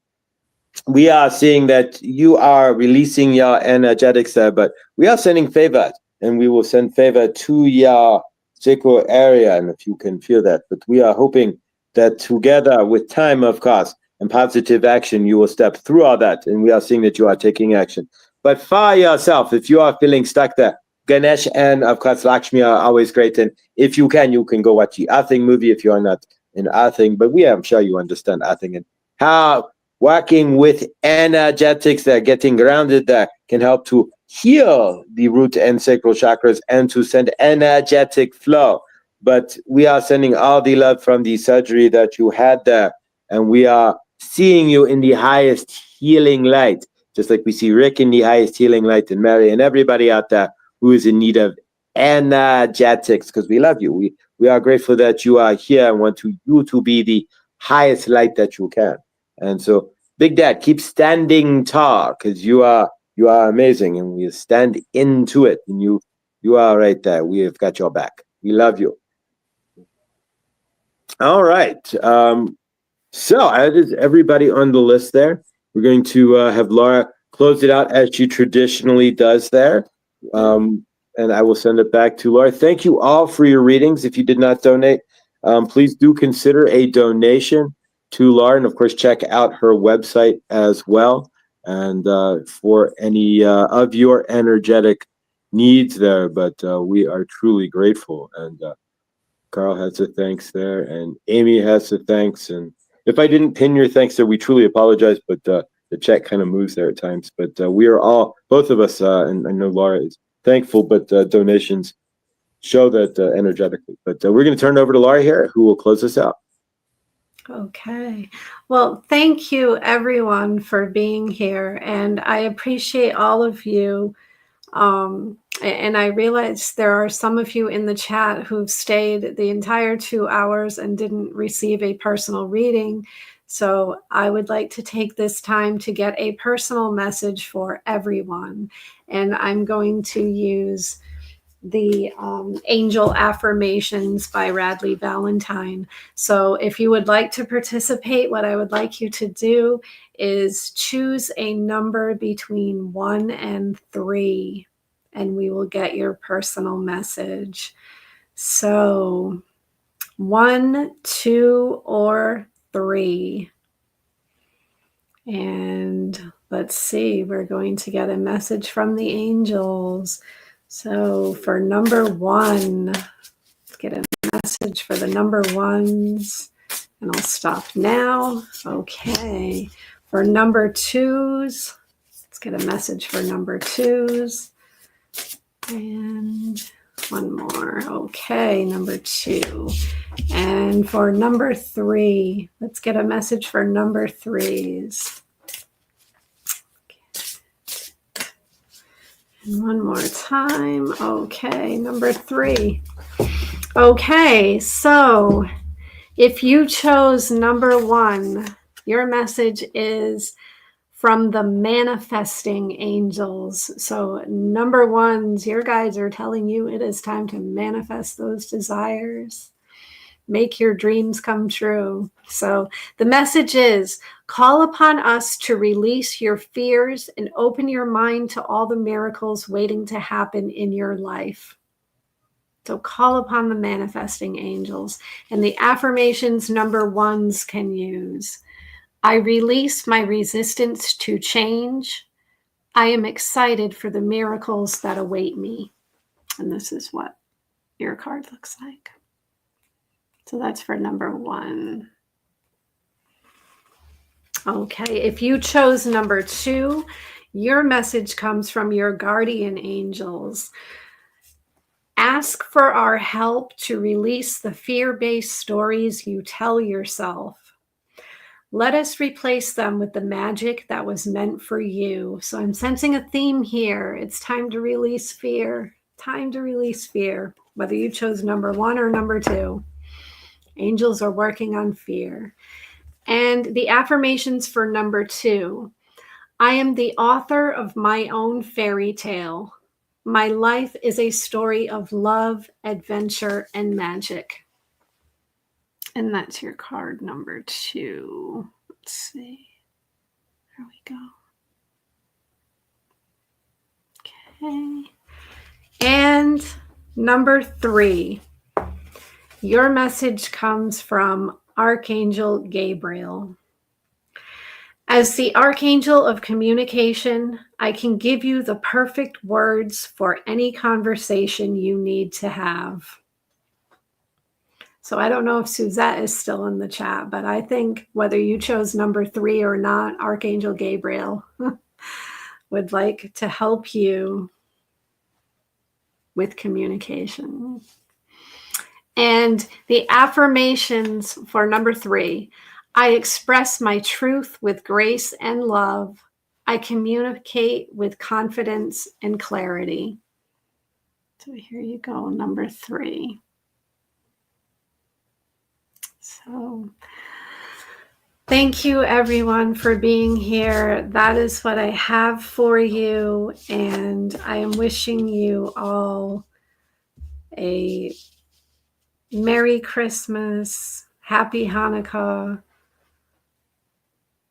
we are seeing that you are releasing your energetics there, but we are sending favor, and we will send favor to your sacral area, and if you can feel that. But we are hoping that together with time, of course, and positive action, you will step through all that, and we are seeing that you are taking action. But for yourself, if you are feeling stuck there, Ganesh and, of course, Lakshmi are always great, and if you can go watch the Earthing movie if you are not in Earthing, but I'm sure you understand Earthing and how working with energetics that are getting grounded that can help to heal the root and sacral chakras and to send energetic flow. But we are sending all the love from the surgery that you had there, and we are seeing you in the highest healing light, just like we see Rick in the highest healing light, and Mary and everybody out there who is in need of energetics, because we love you. We are grateful that you are here and want you to be the highest light that you can. And so, Big Dad, keep standing tall, because you are amazing, and we stand into it. And you are right there. We have got your back. We love you. All right. So that is everybody on the list there. We're going to have Laura close it out as she traditionally does there. And I will send it back to Laura. Thank you all for your readings. If you did not donate, please do consider a donation to Laura. And of course, check out her website as well. And for any of your energetic needs there, but we are truly grateful. And Carl has a thanks there, and Amy has a thanks. And if I didn't pin your thanks there, we truly apologize, but the chat kind of moves there at times. But we are all, both of us, and I know Laura is thankful, but donations show that energetically. But we're going to turn it over to Laura here, who will close us out. Okay. Well, thank you everyone for being here. And I appreciate all of you. And I realize there are some of you in the chat who've stayed the entire 2 hours and didn't receive a personal reading. So I would like to take this time to get a personal message for everyone. And I'm going to use the Angel Affirmations by Radley Valentine. So if you would like to participate, what I would like you to do is choose a number between 1 and 3, and we will get your personal message. So 1, 2, or 3. And let's see, we're going to get a message from the angels. So for number 1, let's get a message for the number 1s. And I'll stop now. Okay. For number 2s, let's get a message for number 2s. And one more. Okay, number 2. And for number 3, let's get a message for number 3s. And one more time. Okay, number 3. Okay, so if you chose number 1, your message is from the manifesting angels. So number 1s, your guides are telling you it is time to manifest those desires. Make your dreams come true. So the message is, call upon us to release your fears and open your mind to all the miracles waiting to happen in your life. So call upon the manifesting angels. And the affirmations number 1s can use: I release my resistance to change. I am excited for the miracles that await me. And this is what your card looks like. So that's for number 1. Okay, if you chose number 2, your message comes from your guardian angels. Ask for our help to release the fear-based stories you tell yourself. Let us replace them with the magic that was meant for you. So I'm sensing a theme here. It's time to release fear. Time to release fear, whether you chose number 1 or number 2. Angels are working on fear. And the affirmations for number 2. I am the author of my own fairy tale. My life is a story of love, adventure, and magic. And that's your card number 2. Let's see. There we go. Okay. And number 3. Your message comes from Archangel Gabriel. As the Archangel of communication, I can give you the perfect words for any conversation you need to have. So I don't know if Suzette is still in the chat, but I think whether you chose number 3 or not, Archangel Gabriel would like to help you with communication. And the affirmations for number 3: I express my truth with grace and love. I communicate with confidence and clarity. So here you go, number 3. So thank you, everyone, for being here. That is what I have for you. And I am wishing you all a Merry Christmas, Happy Hanukkah,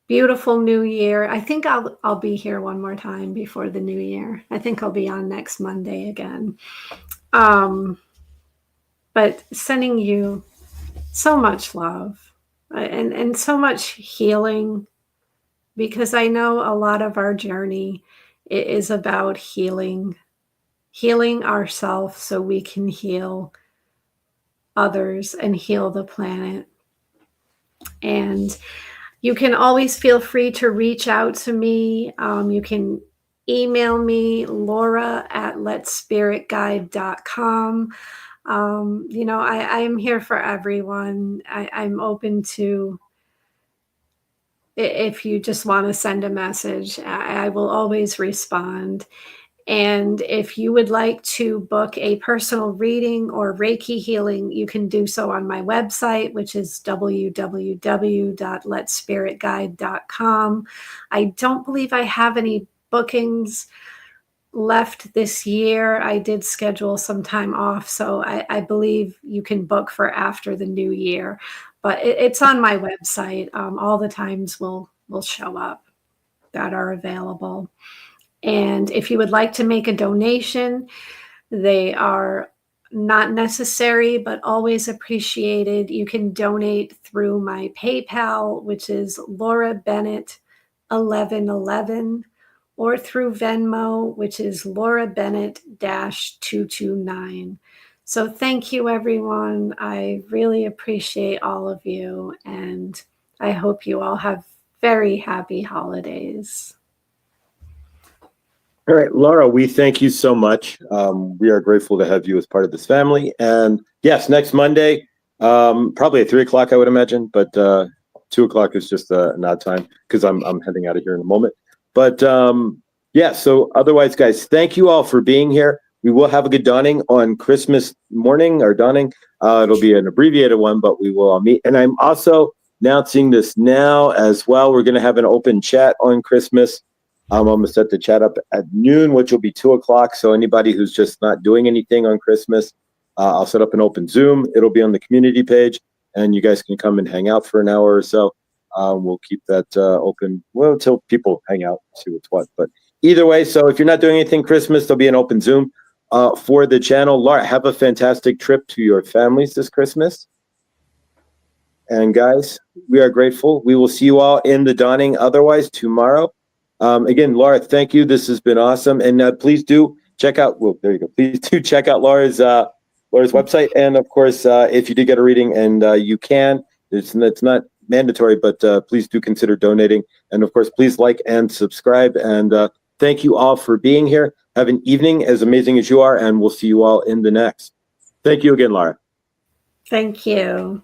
beautiful New Year. I think I'll be here one more time before the New Year. I think I'll be on next Monday again. But sending you so much love and so much healing, because I know a lot of our journey is about healing ourselves so we can heal others and heal the planet. And you can always feel free to reach out to me. You can email me, laura@letspiritguide.com. I am here for everyone. I'm open to, if you just want to send a message, I will always respond. And if you would like to book a personal reading or Reiki healing, you can do so on my website, which is www.letspiritguide.com. I don't believe I have any bookings left this year. I did schedule some time off, so I believe you can book for after the new year. But it's on my website. All the times will show up that are available. And if you would like to make a donation, they are not necessary, but always appreciated. You can donate through my PayPal, which is Laura Bennett 1111, or through Venmo, which is Laura Bennett -229. So thank you, everyone. I really appreciate all of you, and I hope you all have very happy holidays. All right, Laura, we thank you so much. We are grateful to have you as part of this family. And yes, next Monday, probably at 3:00, I would imagine, but 2:00 is just an odd time because I'm heading out of here in a moment. But yeah, so otherwise, guys, thank you all for being here. We will have a good dawning on Christmas morning, or dawning. It'll be an abbreviated one, but we will all meet. And I'm also announcing this now as well. We're going to have an open chat on Christmas. I'm going to set the chat up at noon, which will be 2:00. So anybody who's just not doing anything on Christmas, I'll set up an open Zoom. It'll be on the community page, and you guys can come and hang out for an hour or so. We'll keep that open, well, until people hang out, see what's what. But either way, so if you're not doing anything Christmas, there'll be an open Zoom for the channel. Laura, have a fantastic trip to your families this Christmas. And guys, we are grateful. We will see you all in the dawning otherwise tomorrow. Again, Laura, thank you. This has been awesome. And please do check out, well, there you go. Please do check out Laura's website. And of course, if you did get a reading, and you can, it's not mandatory, but please do consider donating. And of course, please like and subscribe. And thank you all for being here. Have an evening as amazing as you are, and we'll see you all in the next. Thank you again, Laura. Thank you.